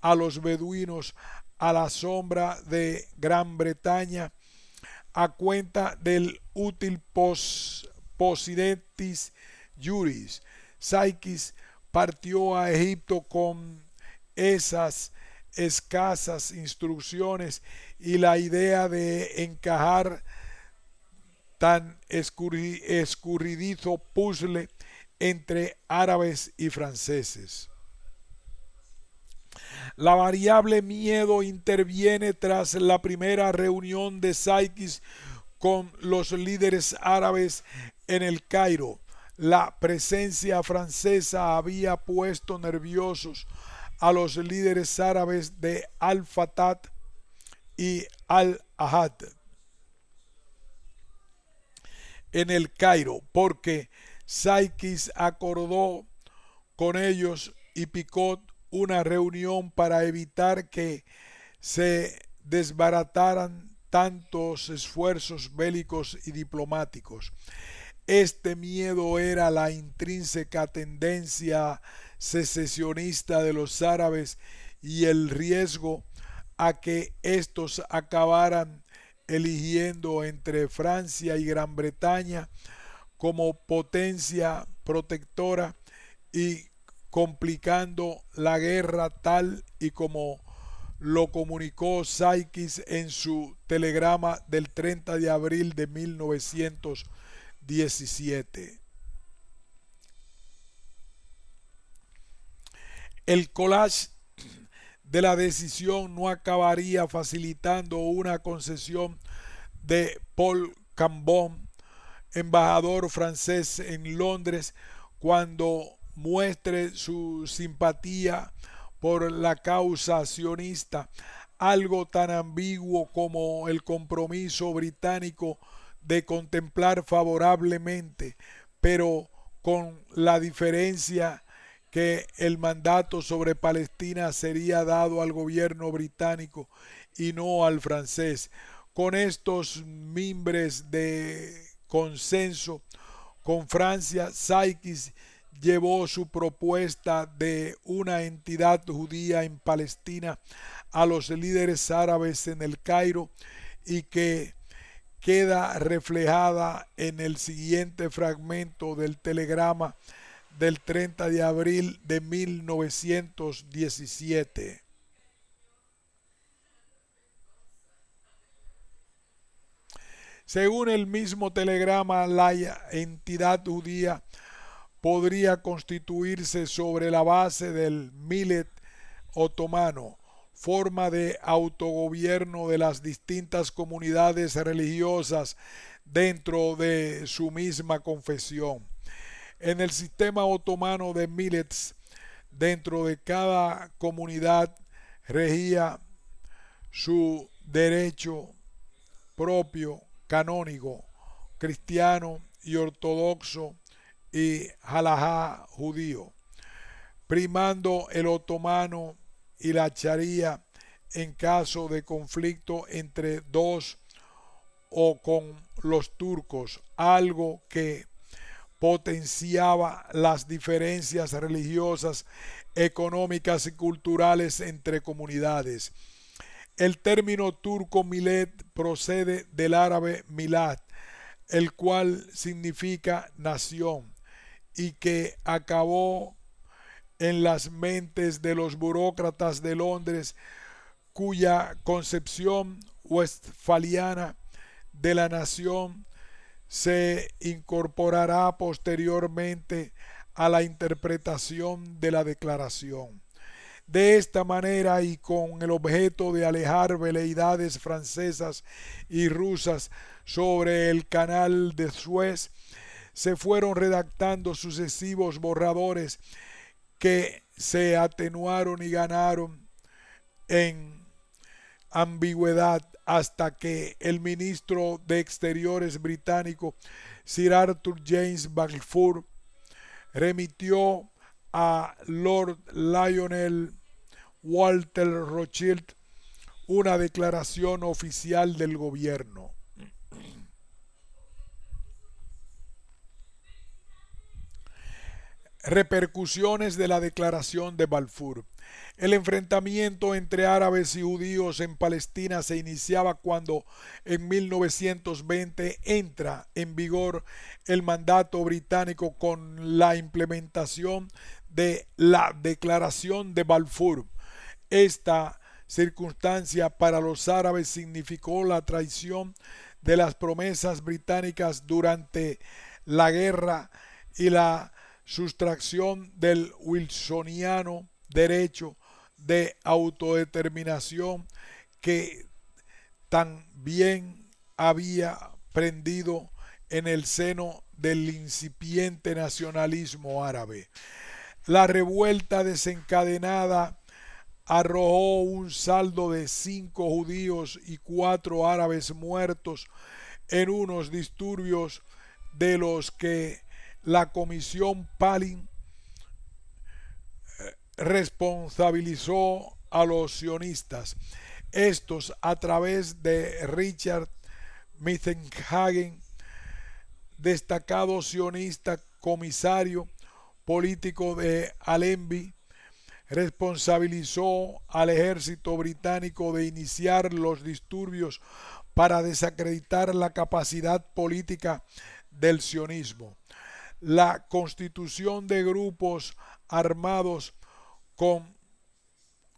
a los beduinos a la sombra de Gran Bretaña a cuenta del útil possidetis juris. Sykes partió a Egipto con esas escasas instrucciones y la idea de encajar tan escurridizo puzzle entre árabes y franceses. La variable miedo interviene tras la primera reunión de Sykes con los líderes árabes en el Cairo. La presencia francesa había puesto nerviosos a los líderes árabes de Al-Fatah y Al-Ahad en el Cairo, porque Sykes acordó con ellos y Picot una reunión para evitar que se desbarataran tantos esfuerzos bélicos y diplomáticos. Este miedo era la intrínseca tendencia secesionista de los árabes y el riesgo a que éstos acabaran eligiendo entre Francia y Gran Bretaña como potencia protectora y complicando la guerra tal y como lo comunicó Sykes en su telegrama del 30 de abril de 1917. El collage de la decisión no acabaría facilitando una concesión de Paul Cambon, embajador francés en Londres, cuando muestre su simpatía por la causa sionista, algo tan ambiguo como el compromiso británico de contemplar favorablemente, pero con la diferencia que el mandato sobre Palestina sería dado al gobierno británico y no al francés. Con estos mimbres de consenso con Francia, Sykes llevó su propuesta de una entidad judía en Palestina a los líderes árabes en el Cairo y que queda reflejada en el siguiente fragmento del telegrama del 30 de abril de 1917. Según el mismo telegrama, la entidad judía podría constituirse sobre la base del millet otomano, forma de autogobierno de las distintas comunidades religiosas dentro de su misma confesión. En el sistema otomano de millets, dentro de cada comunidad regía su derecho propio, canónico, cristiano y ortodoxo y halajá judío, primando el otomano y la charía en caso de conflicto entre dos o con los turcos, algo que potenciaba las diferencias religiosas, económicas y culturales entre comunidades. El término turco millet procede del árabe milad, el cual significa nación, y que acabó en las mentes de los burócratas de Londres, cuya concepción westfaliana de la nación se incorporará posteriormente a la interpretación de la declaración. De esta manera y con el objeto de alejar veleidades francesas y rusas sobre el canal de Suez, se fueron redactando sucesivos borradores que se atenuaron y ganaron en ambigüedad hasta que el ministro de Exteriores británico Sir Arthur James Balfour remitió a Lord Lionel Walter Rothschild una declaración oficial del gobierno. Repercusiones de la declaración de Balfour. El enfrentamiento entre árabes y judíos en Palestina se iniciaba cuando en 1920 entra en vigor el mandato británico con la implementación de la declaración de Balfour. Esta circunstancia para los árabes significó la traición de las promesas británicas durante la guerra y la sustracción del wilsoniano derecho de autodeterminación que también había prendido en el seno del incipiente nacionalismo árabe. La revuelta desencadenada arrojó un saldo de 5 judíos y 4 árabes muertos en unos disturbios de los que la Comisión Palin responsabilizó a los sionistas. Estos, a través de Richard Mittenhagen, destacado sionista comisario político de Allenby, responsabilizó al ejército británico de iniciar los disturbios para desacreditar la capacidad política del sionismo. La constitución de grupos armados con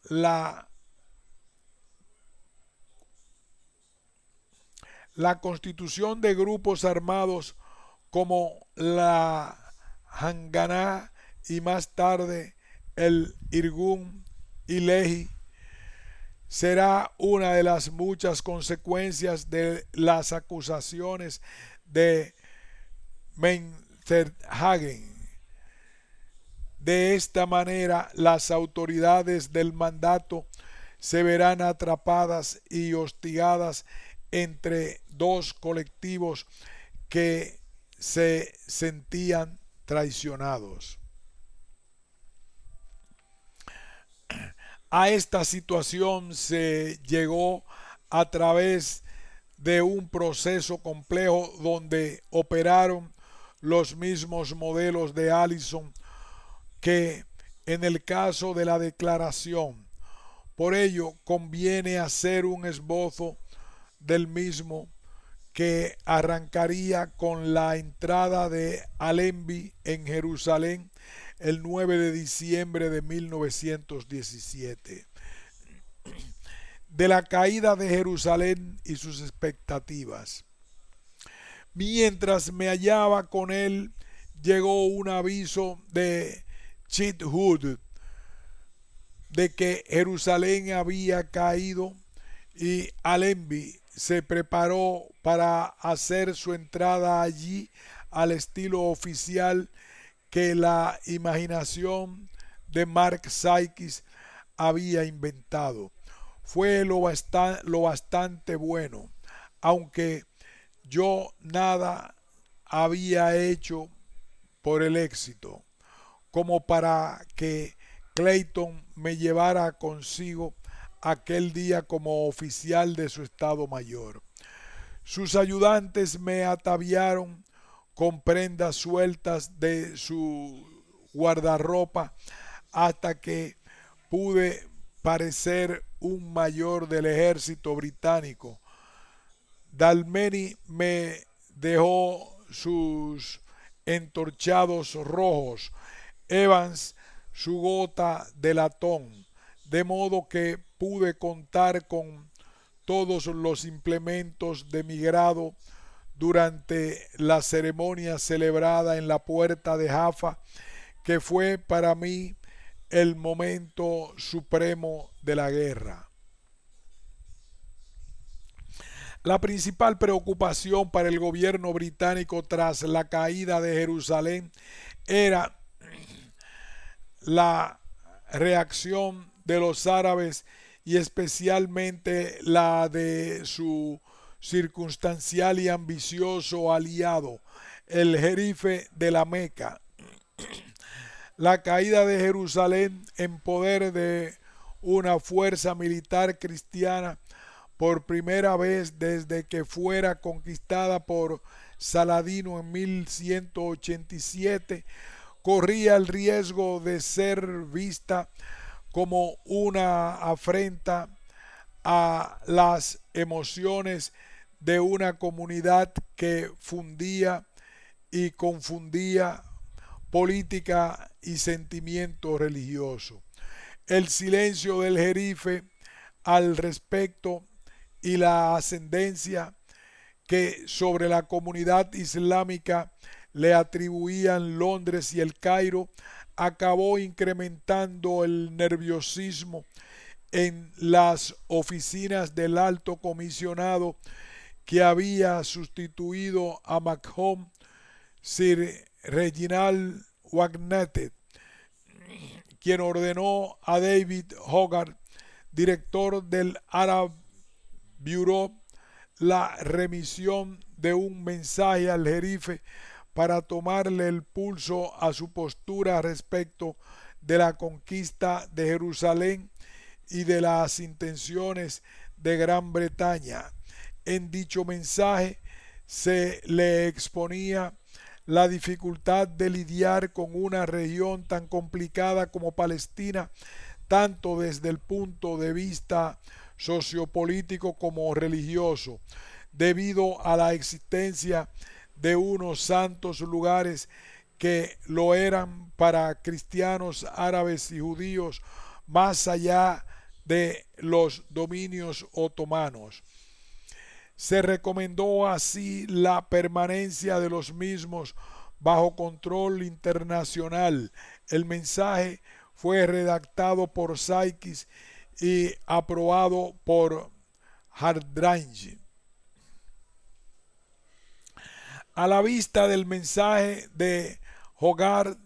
la constitución de grupos armados como la Haganah y más tarde el Irgun y Lehi será una de las muchas consecuencias de las acusaciones de Mittenhagen. De esta manera, las autoridades del mandato se verán atrapadas y hostigadas entre dos colectivos que se sentían traicionados. A esta situación se llegó a través de un proceso complejo donde operaron los mismos modelos de Allison que en el caso de la declaración. Por ello, conviene hacer un esbozo del mismo que arrancaría con la entrada de Allenby en Jerusalén el 9 de diciembre de 1917. De la caída de Jerusalén y sus expectativas. Mientras me hallaba con él, llegó un aviso de Chitwood de que Jerusalén había caído y Allenby se preparó para hacer su entrada allí al estilo oficial que la imaginación de Mark Sykes había inventado. Fue lo bastante bueno, aunque yo nada había hecho por el éxito, como para que Clayton me llevara consigo aquel día como oficial de su estado mayor. Sus ayudantes me ataviaron con prendas sueltas de su guardarropa hasta que pude parecer un mayor del ejército británico. Dalmeny me dejó sus entorchados rojos, Evans su gota de latón, de modo que pude contar con todos los implementos de mi grado durante la ceremonia celebrada en la puerta de Jaffa, que fue para mí el momento supremo de la guerra. La principal preocupación para el gobierno británico tras la caída de Jerusalén era la reacción de los árabes y especialmente la de su circunstancial y ambicioso aliado, el jerife de la Meca. La caída de Jerusalén en poder de una fuerza militar cristiana por primera vez desde que fuera conquistada por Saladino en 1187, corría el riesgo de ser vista como una afrenta a las emociones de una comunidad que fundía y confundía política y sentimiento religioso. El silencio del jerife al respecto y la ascendencia que sobre la comunidad islámica le atribuían Londres y el Cairo acabó incrementando el nerviosismo en las oficinas del alto comisionado que había sustituido a Macomb, Sir Reginald Wagner, quien ordenó a David Hogarth, director del Arab Bureau, la remisión de un mensaje al jerife para tomarle el pulso a su postura respecto de la conquista de Jerusalén y de las intenciones de Gran Bretaña. En dicho mensaje se le exponía la dificultad de lidiar con una región tan complicada como Palestina, tanto desde el punto de vista sociopolítico como religioso, debido a la existencia de unos santos lugares que lo eran para cristianos, árabes y judíos, más allá de los dominios otomanos. Se recomendó así la permanencia de los mismos bajo control internacional. El mensaje fue redactado por Sykes y aprobado por Hardrage. A la vista del mensaje de Hogarth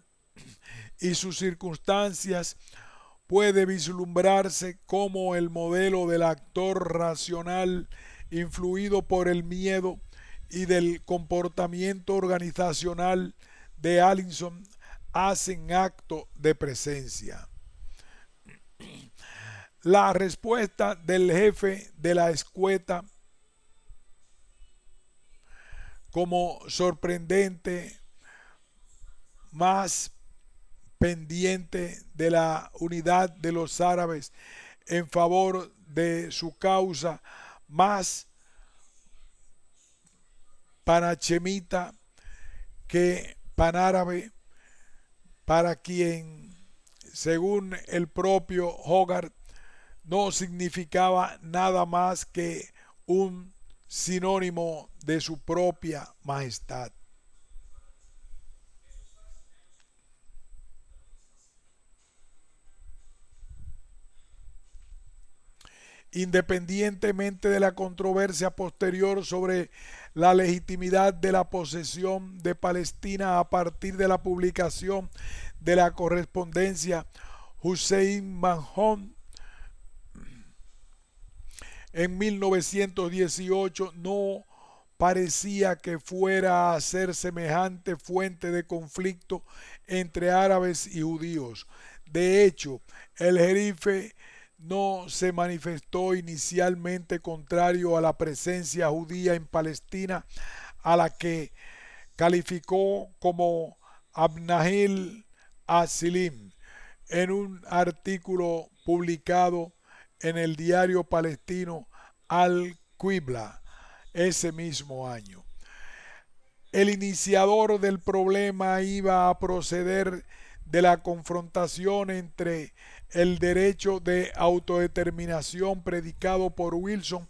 y sus circunstancias, puede vislumbrarse como el modelo del actor racional influido por el miedo y del comportamiento organizacional de Allison hacen acto de presencia. La respuesta del jefe de la escueta, como sorprendente, más pendiente de la unidad de los árabes en favor de su causa, más panachemita que panárabe, para quien, según el propio Hogarth, no significaba nada más que un sinónimo de su propia majestad. Independientemente de la controversia posterior sobre la legitimidad de la posesión de Palestina a partir de la publicación de la correspondencia Hussein Manhon en 1918, no parecía que fuera a ser semejante fuente de conflicto entre árabes y judíos. De hecho, el jerife no se manifestó inicialmente contrario a la presencia judía en Palestina, a la que calificó como Abnahil Asilim en un artículo publicado en el diario palestino Al-Qibla ese mismo año. El iniciador del problema iba a proceder de la confrontación entre el derecho de autodeterminación predicado por Wilson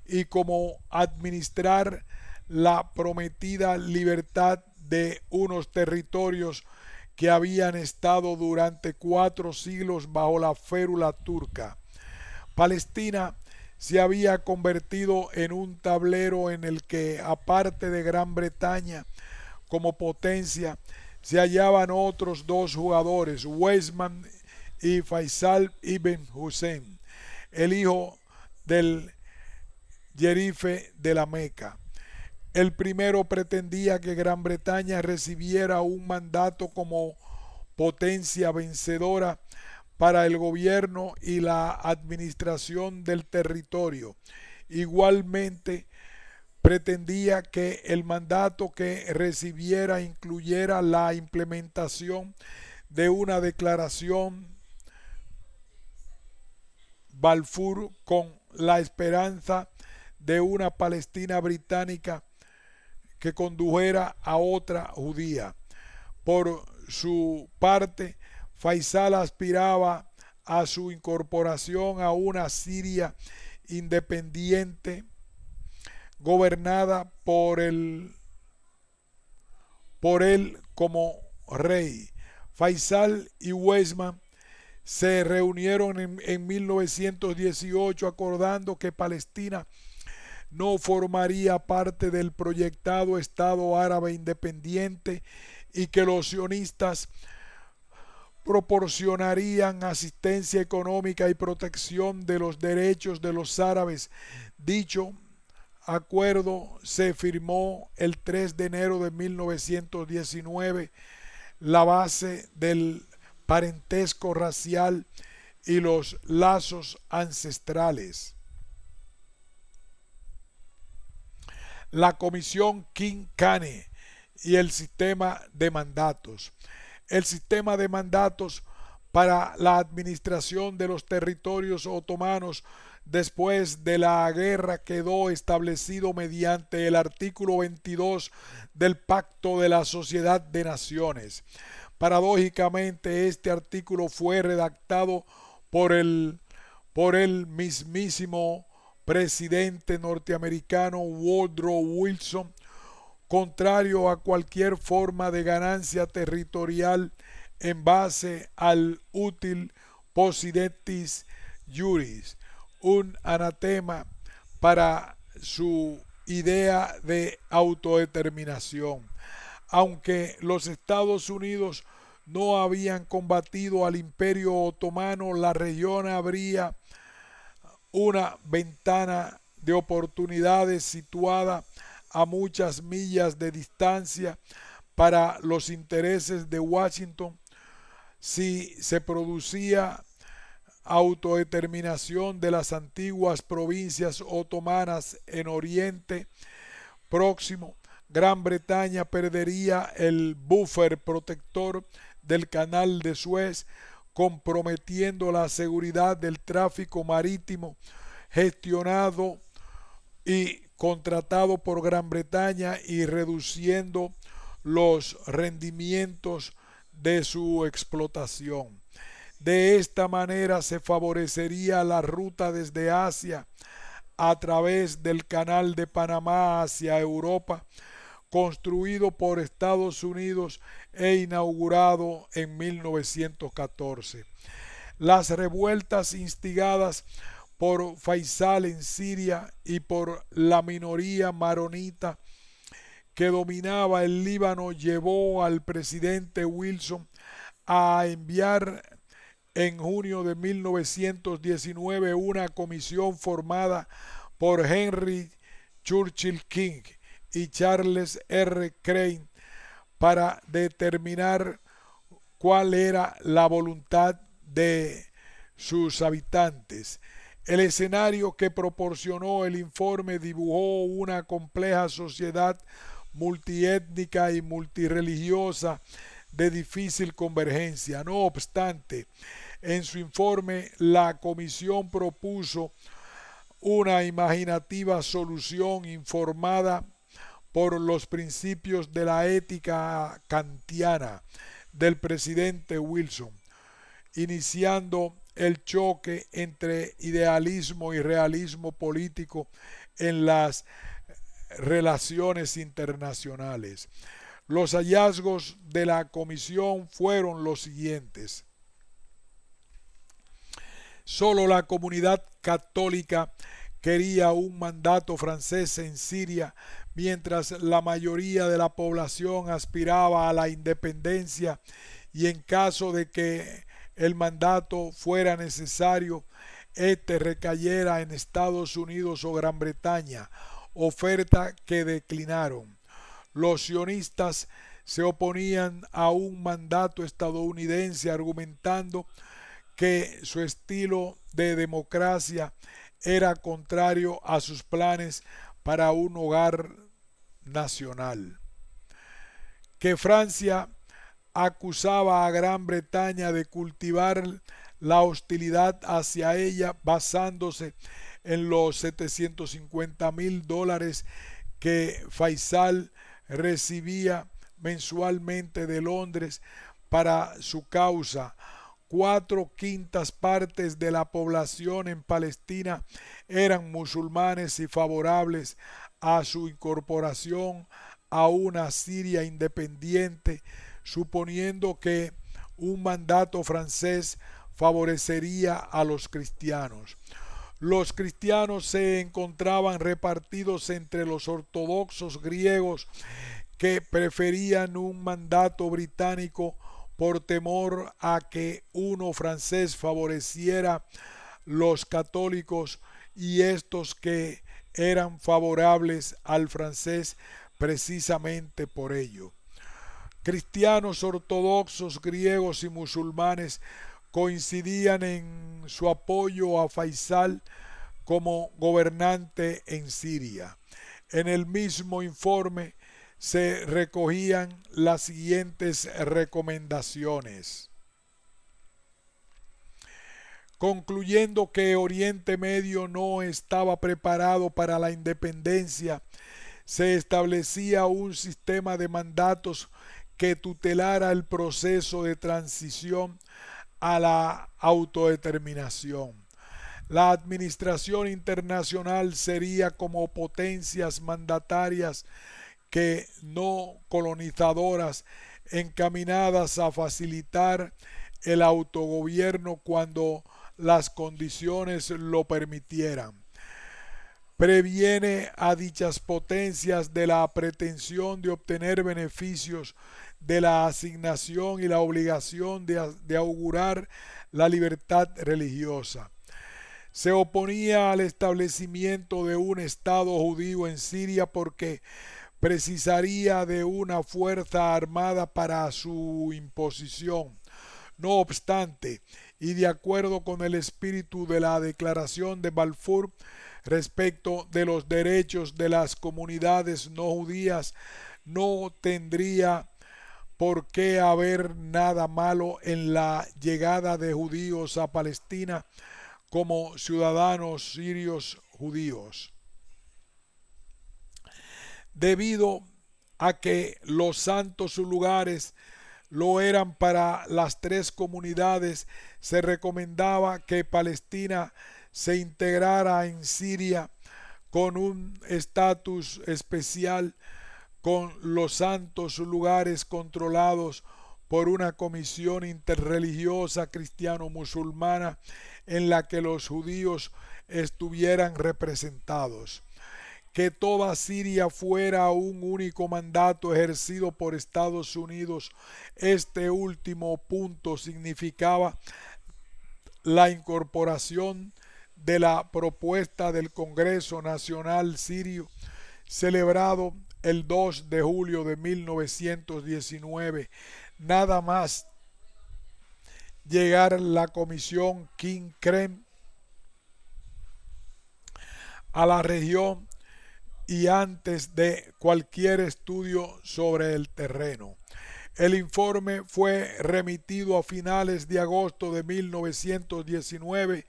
y cómo administrar la prometida libertad de unos territorios que habían estado durante 4 siglos bajo la férula turca. Palestina se había convertido en un tablero en el que, aparte de Gran Bretaña como potencia, se hallaban otros dos jugadores, Weizmann y Faisal ibn Hussein. el hijo del Jerife de la Meca. El primero pretendía que Gran Bretaña recibiera un mandato como potencia vencedora para el gobierno y la administración del territorio. Igualmente, pretendía que el mandato que recibiera incluyera la implementación de una declaración Balfour con la esperanza de una Palestina británica que condujera a otra judía. Por su parte, Faisal aspiraba a su incorporación a una Siria independiente gobernada por él como rey. Faisal y Weizmann se reunieron en 1918 acordando que Palestina no formaría parte del proyectado Estado árabe independiente y que los sionistas proporcionarían asistencia económica y protección de los derechos de los árabes. Dicho acuerdo se firmó el 3 de enero de 1919, la base del parentesco racial y los lazos ancestrales. La Comisión King-Kane y el sistema de mandatos. El sistema de mandatos para la administración de los territorios otomanos después de la guerra quedó establecido mediante el artículo 22 del Pacto de la Sociedad de Naciones. Paradójicamente, este artículo fue redactado por el mismísimo presidente norteamericano Woodrow Wilson, contrario a cualquier forma de ganancia territorial en base al util possidetis juris, un anatema para su idea de autodeterminación. Aunque los Estados Unidos no habían combatido al Imperio Otomano, la región abría una ventana de oportunidades situada a muchas millas de distancia para los intereses de Washington si se producía autodeterminación de las antiguas provincias otomanas en Oriente Próximo. Gran Bretaña perdería el buffer protector del Canal de Suez, comprometiendo la seguridad del tráfico marítimo gestionado y contratado por Gran Bretaña y reduciendo los rendimientos de su explotación. De esta manera se favorecería la ruta desde Asia a través del Canal de Panamá hacia Europa, construido por Estados Unidos e inaugurado en 1914. Las revueltas instigadas por Faisal en Siria y por la minoría maronita que dominaba el Líbano llevó al presidente Wilson a enviar en junio de 1919 una comisión formada por Henry Churchill King y Charles R. Crane para determinar cuál era la voluntad de sus habitantes. El escenario que proporcionó el informe dibujó una compleja sociedad multiétnica y multirreligiosa de difícil convergencia. No obstante, en su informe la comisión propuso una imaginativa solución informada por los principios de la ética kantiana del presidente Wilson, iniciando el choque entre idealismo y realismo político en las relaciones internacionales. Los hallazgos de la comisión fueron los siguientes. Solo la comunidad católica quería un mandato francés en Siria, mientras la mayoría de la población aspiraba a la independencia y en caso de que el mandato fuera necesario, este recayera en Estados Unidos o Gran Bretaña, oferta que declinaron. Los sionistas se oponían a un mandato estadounidense argumentando que su estilo de democracia era contrario a sus planes para un hogar nacional. Que Francia acusaba a Gran Bretaña de cultivar la hostilidad hacia ella basándose en los $750,000 que Faisal recibía mensualmente de Londres para su causa. 4/5 de la población en Palestina eran musulmanes y favorables a su incorporación a una Siria independiente, suponiendo que un mandato francés favorecería a los cristianos. Los cristianos se encontraban repartidos entre los ortodoxos griegos que preferían un mandato británico por temor a que uno francés favoreciera los católicos y estos que eran favorables al francés precisamente por ello. Cristianos ortodoxos, griegos y musulmanes coincidían en su apoyo a Faisal como gobernante en Siria. En el mismo informe se recogían las siguientes recomendaciones. Concluyendo que Oriente Medio no estaba preparado para la independencia, se establecía un sistema de mandatos que tutelara el proceso de transición a la autodeterminación. La administración internacional sería como potencias mandatarias que no colonizadoras encaminadas a facilitar el autogobierno cuando las condiciones lo permitieran. Previene a dichas potencias de la pretensión de obtener beneficios de la asignación y la obligación de augurar la libertad religiosa. Se oponía al establecimiento de un Estado judío en Siria porque precisaría de una fuerza armada para su imposición. No obstante, y de acuerdo con el espíritu de la Declaración de Balfour respecto de los derechos de las comunidades no judías, no tendría por qué haber nada malo en la llegada de judíos a Palestina como ciudadanos sirios judíos. Debido a que los santos lugares lo eran para las tres comunidades, se recomendaba que Palestina se integrara en Siria con un estatus especial con los santos lugares controlados por una comisión interreligiosa cristiano-musulmana en la que los judíos estuvieran representados. Que toda Siria fuera un único mandato ejercido por Estados Unidos. Este último punto significaba la incorporación de la propuesta del Congreso Nacional Sirio, celebrado el 2 de julio de 1919. Nada más llegar la comisión King-Creme a la región y antes de cualquier estudio sobre el terreno. El informe fue remitido a finales de agosto de 1919,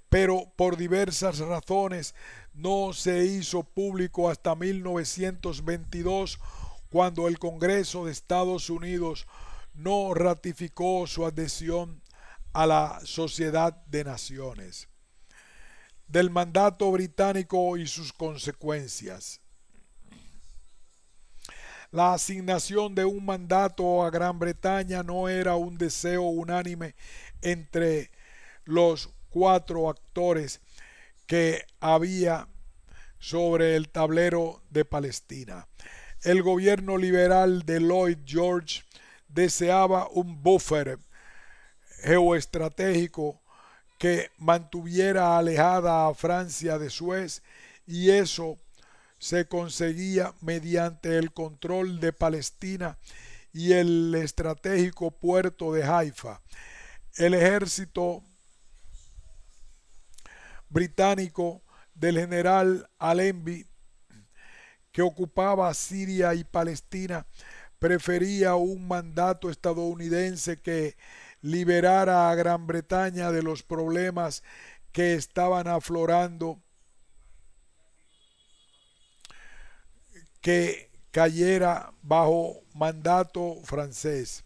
pero por diversas razones no se hizo público hasta 1922, cuando el Congreso de Estados Unidos no ratificó su adhesión a la Sociedad de Naciones. Del mandato británico y sus consecuencias. La asignación de un mandato a Gran Bretaña no era un deseo unánime entre los cuatro actores que había sobre el tablero de Palestina. El gobierno liberal de Lloyd George deseaba un buffer geoestratégico que mantuviera alejada a Francia de Suez, y eso se conseguía mediante el control de Palestina y el estratégico puerto de Haifa. El ejército británico del general Allenby, que ocupaba Siria y Palestina, prefería un mandato estadounidense que liberara a Gran Bretaña de los problemas que estaban aflorando, que cayera bajo mandato francés.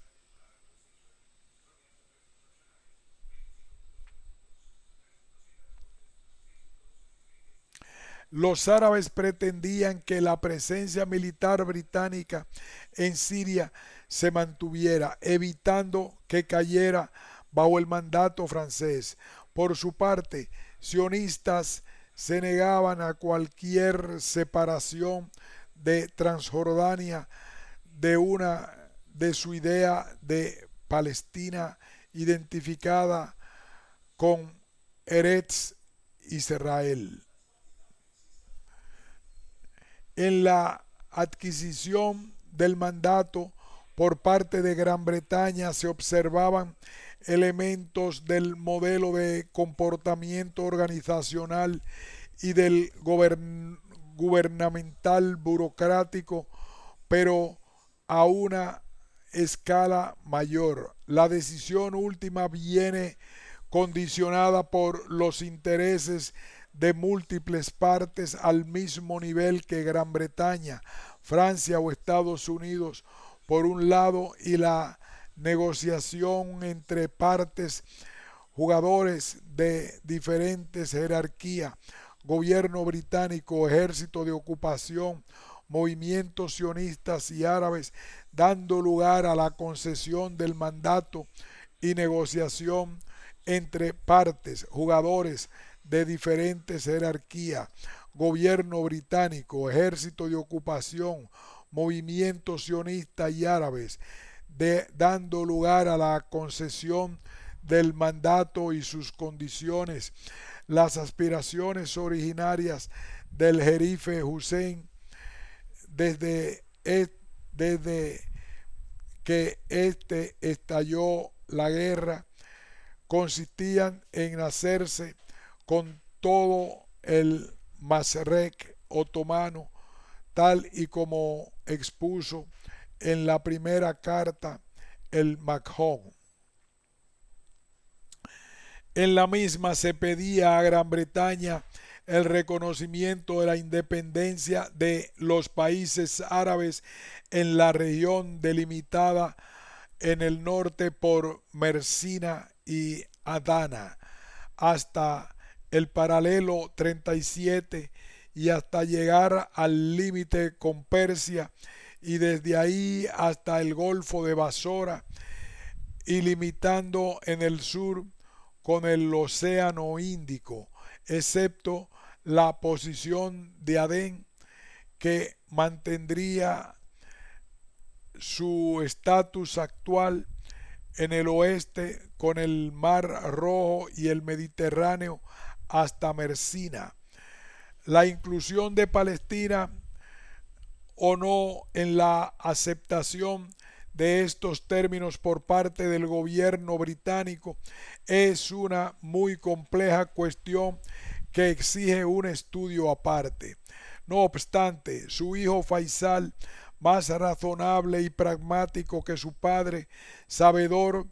Los árabes pretendían que la presencia militar británica en Siria se mantuviera, evitando que cayera bajo el mandato francés. Por su parte, sionistas se negaban a cualquier separación de Transjordania de su idea de Palestina identificada con Eretz Israel. En la adquisición del mandato por parte de Gran Bretaña se observaban elementos del modelo de comportamiento organizacional y del gubernamental burocrático, pero a una escala mayor. La decisión última viene condicionada por los intereses de múltiples partes al mismo nivel que Gran Bretaña, Francia o Estados Unidos por un lado, y la negociación entre partes, jugadores de diferentes jerarquías, gobierno británico, ejército de ocupación, movimientos sionistas y árabes, dando lugar a la concesión del mandato y negociación entre partes, jugadores de diferentes jerarquías, gobierno británico, ejército de ocupación, movimientos sionistas y árabes, dando lugar a la concesión del mandato y sus condiciones. Las aspiraciones originarias del jerife Hussein desde, desde que este estalló la guerra consistían en hacerse con todo el Masrek otomano, tal y como expuso en la primera carta el Makhon. En la misma se pedía a Gran Bretaña el reconocimiento de la independencia de los países árabes en la región delimitada en el norte por Mersina y Adana, hasta el paralelo 37 y hasta llegar al límite con Persia, y desde ahí hasta el Golfo de Basora, y limitando en el sur con el Océano Índico, excepto la posición de Adén, que mantendría su estatus actual en el oeste con el Mar Rojo y el Mediterráneo hasta Mersina. La inclusión de Palestina o no en la aceptación de estos términos por parte del gobierno británico es una muy compleja cuestión que exige un estudio aparte. No obstante, su hijo Faisal, más razonable y pragmático que su padre, sabedor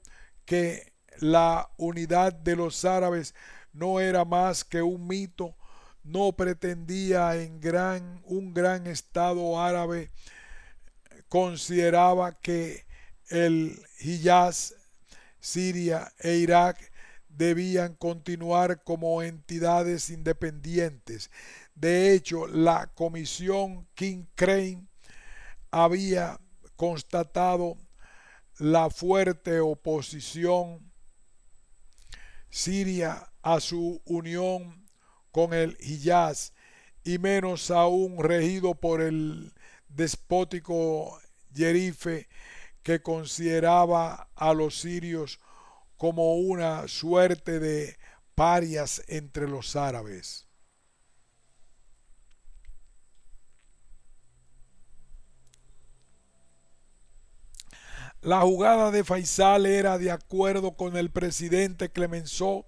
que la unidad de los árabes no era más que un mito, no pretendía en un gran estado árabe, consideraba que el Hiyaz, Siria e Irak debían continuar como entidades independientes. De hecho, la comisión King Crane había constatado la fuerte oposición siria a su unión con el Hiyaz, y menos aún regido por el despótico Jerife, que consideraba a los sirios como una suerte de parias entre los árabes. La jugada de Faisal era, de acuerdo con el presidente Clemenceau,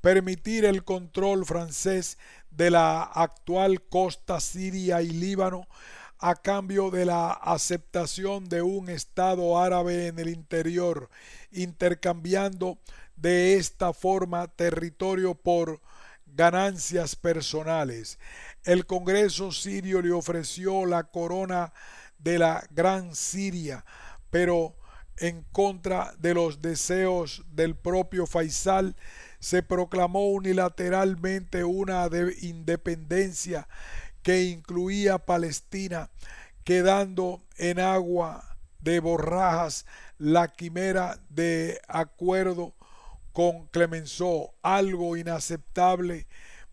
permitir el control francés de la actual costa siria y Líbano a cambio de la aceptación de un Estado árabe en el interior, intercambiando de esta forma territorio por ganancias personales. El Congreso sirio le ofreció la corona de la Gran Siria, pero en contra de los deseos del propio Faisal, se proclamó unilateralmente una independencia que incluía Palestina, quedando en agua de borrajas la quimera de acuerdo con Clemenceau, algo inaceptable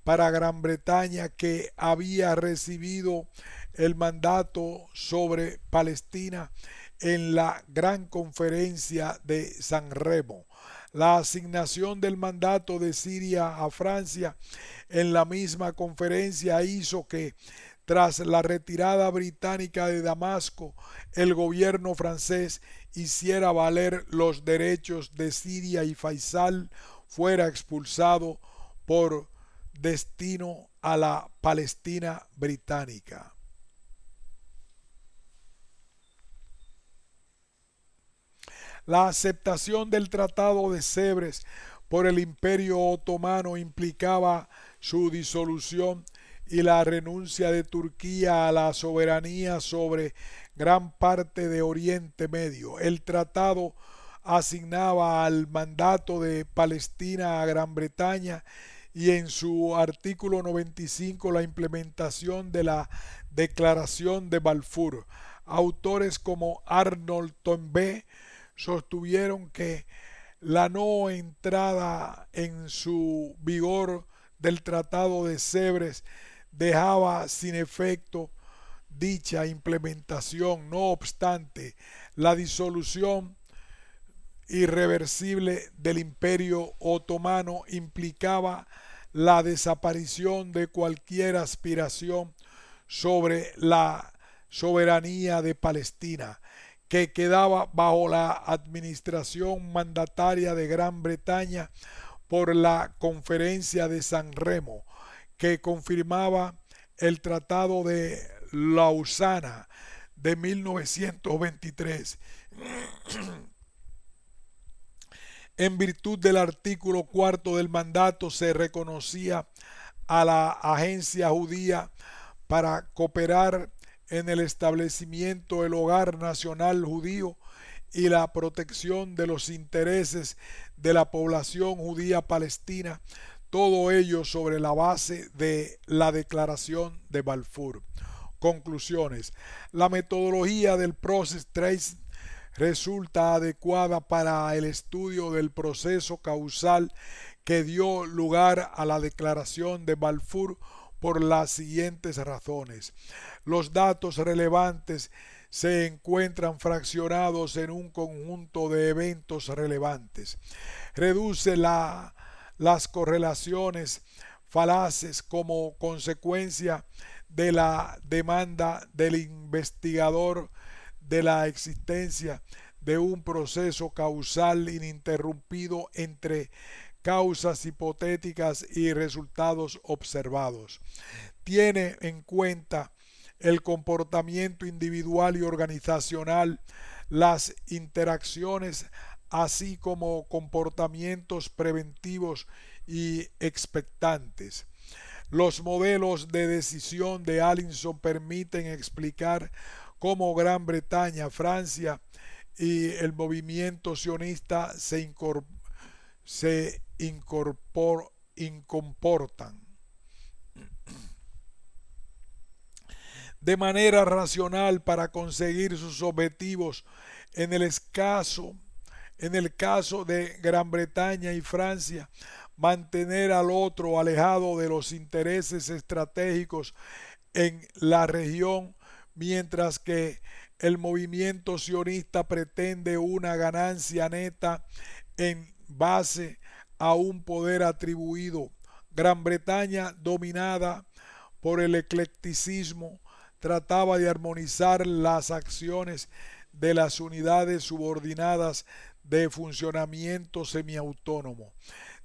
para Gran Bretaña, que había recibido el mandato sobre Palestina en la Gran Conferencia de San Remo. La asignación del mandato de Siria a Francia en la misma conferencia hizo que, tras la retirada británica de Damasco, el gobierno francés hiciera valer los derechos de Siria y Faisal fuera expulsado por destino a la Palestina británica. La aceptación del Tratado de Sèvres por el Imperio Otomano implicaba su disolución y la renuncia de Turquía a la soberanía sobre gran parte de Oriente Medio. El tratado asignaba al mandato de Palestina a Gran Bretaña y en su artículo 95 la implementación de la Declaración de Balfour. Autores como Arnold Toynbee sostuvieron que la no entrada en su vigor del Tratado de Sèvres dejaba sin efecto dicha implementación. No obstante, la disolución irreversible del Imperio Otomano implicaba la desaparición de cualquier aspiración sobre la soberanía de Palestina, que quedaba bajo la administración mandataria de Gran Bretaña por la Conferencia de San Remo, que confirmaba el Tratado de Lausana de 1923. En virtud del artículo cuarto del mandato, se reconocía a la agencia judía para cooperar en el establecimiento del hogar nacional judío y la protección de los intereses de la población judía palestina, todo ello sobre la base de la Declaración de Balfour. Conclusiones. La metodología del Process Tracing resulta adecuada para el estudio del proceso causal que dio lugar a la Declaración de Balfour por las siguientes razones. Los datos relevantes se encuentran fraccionados en un conjunto de eventos relevantes. Reduce las correlaciones falaces como consecuencia de la demanda del investigador de la existencia de un proceso causal ininterrumpido entre causas hipotéticas y resultados observados. Tiene en cuenta el comportamiento individual y organizacional, las interacciones, así como comportamientos preventivos y expectantes. Los modelos de decisión de Allinson permiten explicar cómo Gran Bretaña, Francia y el movimiento sionista se incomportan de manera racional para conseguir sus objetivos. En el caso de Gran Bretaña y Francia, mantener al otro alejado de los intereses estratégicos en la región, mientras que el movimiento sionista pretende una ganancia neta en base a un poder atribuido. Gran Bretaña, dominada por el eclecticismo, trataba de armonizar las acciones de las unidades subordinadas de funcionamiento semiautónomo,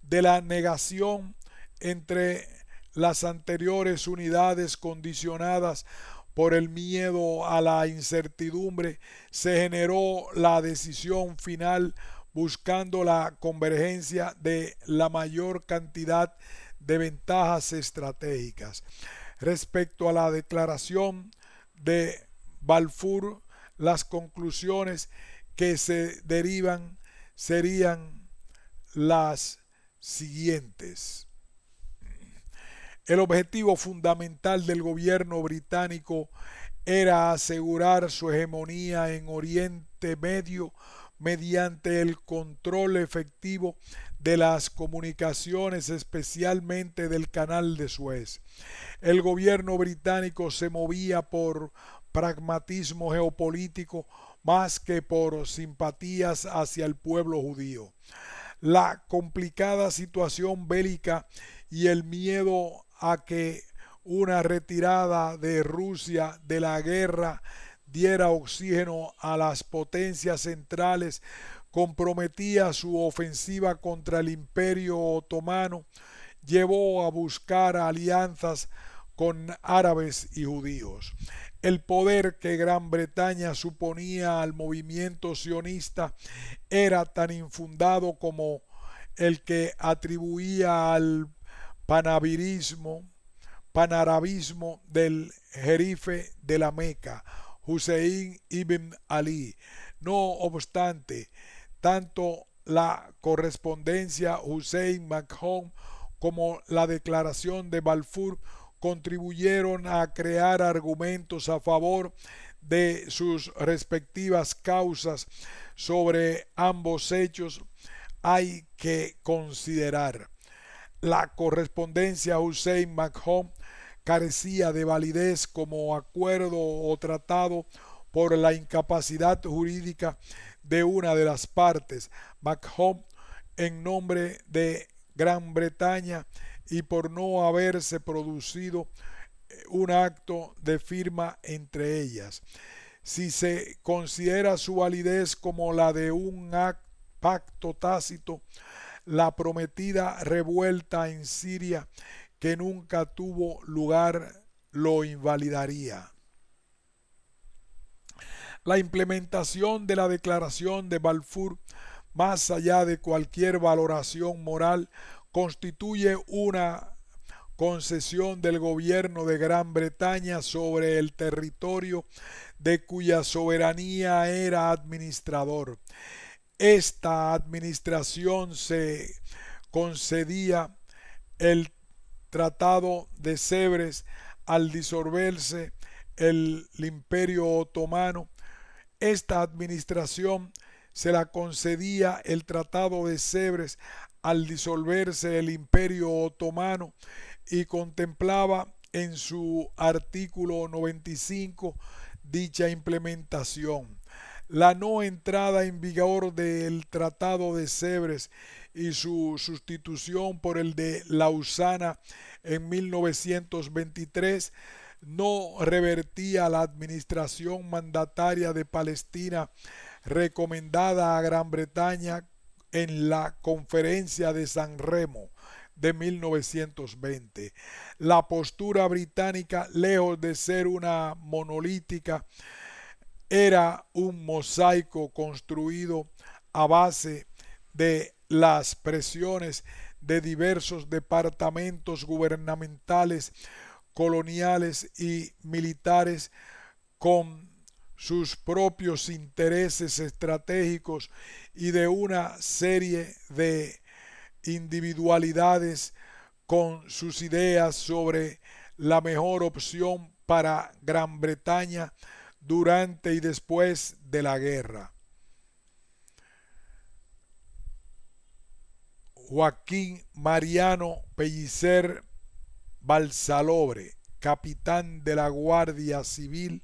de la negación entre las anteriores unidades condicionadas por el miedo a la incertidumbre, se generó la decisión final buscando la convergencia de la mayor cantidad de ventajas estratégicas. Respecto a la declaración de Balfour, las conclusiones que se derivan serían las siguientes. El objetivo fundamental del gobierno británico era asegurar su hegemonía en Oriente Medio mediante el control efectivo de las comunicaciones, especialmente del Canal de Suez. El gobierno británico se movía por pragmatismo geopolítico más que por simpatías hacia el pueblo judío. La complicada situación bélica y el miedo a que una retirada de Rusia de la guerra diera oxígeno a las potencias centrales comprometía su ofensiva contra el Imperio Otomano, llevó a buscar alianzas con árabes y judíos. El poder que Gran Bretaña suponía al movimiento sionista era tan infundado como el que atribuía al panarabismo del jerife de la Meca, Hussein ibn Ali. No obstante, tanto la correspondencia Hussein-Macron como la declaración de Balfour contribuyeron a crear argumentos a favor de sus respectivas causas. Sobre ambos hechos hay que considerar. La correspondencia Hussein-Macron carecía de validez como acuerdo o tratado por la incapacidad jurídica de una de las partes. Macron, en nombre de Gran Bretaña y por no haberse producido un acto de firma entre ellas. Si se considera su validez como la de un pacto tácito, la prometida revuelta en Siria, que nunca tuvo lugar, lo invalidaría. La implementación de la declaración de Balfour, más allá de cualquier valoración moral, constituye una concesión del gobierno de Gran Bretaña sobre el territorio de cuya soberanía era administrador. Esta administración se concedía el Tratado de Sèvres al disolverse el Imperio Otomano. Esta administración se la concedía el Tratado de Sèvres al disolverse el Imperio Otomano y contemplaba en su artículo 95 dicha implementación. La no entrada en vigor del Tratado de Sèvres y su sustitución por el de Lausana en 1923 no revertía la administración mandataria de Palestina recomendada a Gran Bretaña en la Conferencia de San Remo de 1920. La postura británica, lejos de ser una monolítica, era un mosaico construido a base de las presiones de diversos departamentos gubernamentales, coloniales y militares con sus propios intereses estratégicos y de una serie de individualidades con sus ideas sobre la mejor opción para Gran Bretaña durante y después de la guerra. Joaquín Mariano Pellicer Balsalobre, capitán de la Guardia Civil,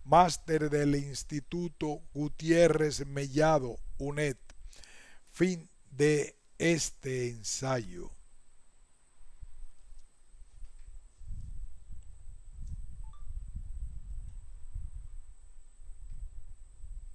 máster del Instituto Gutiérrez Mellado, UNED. Fin de este ensayo.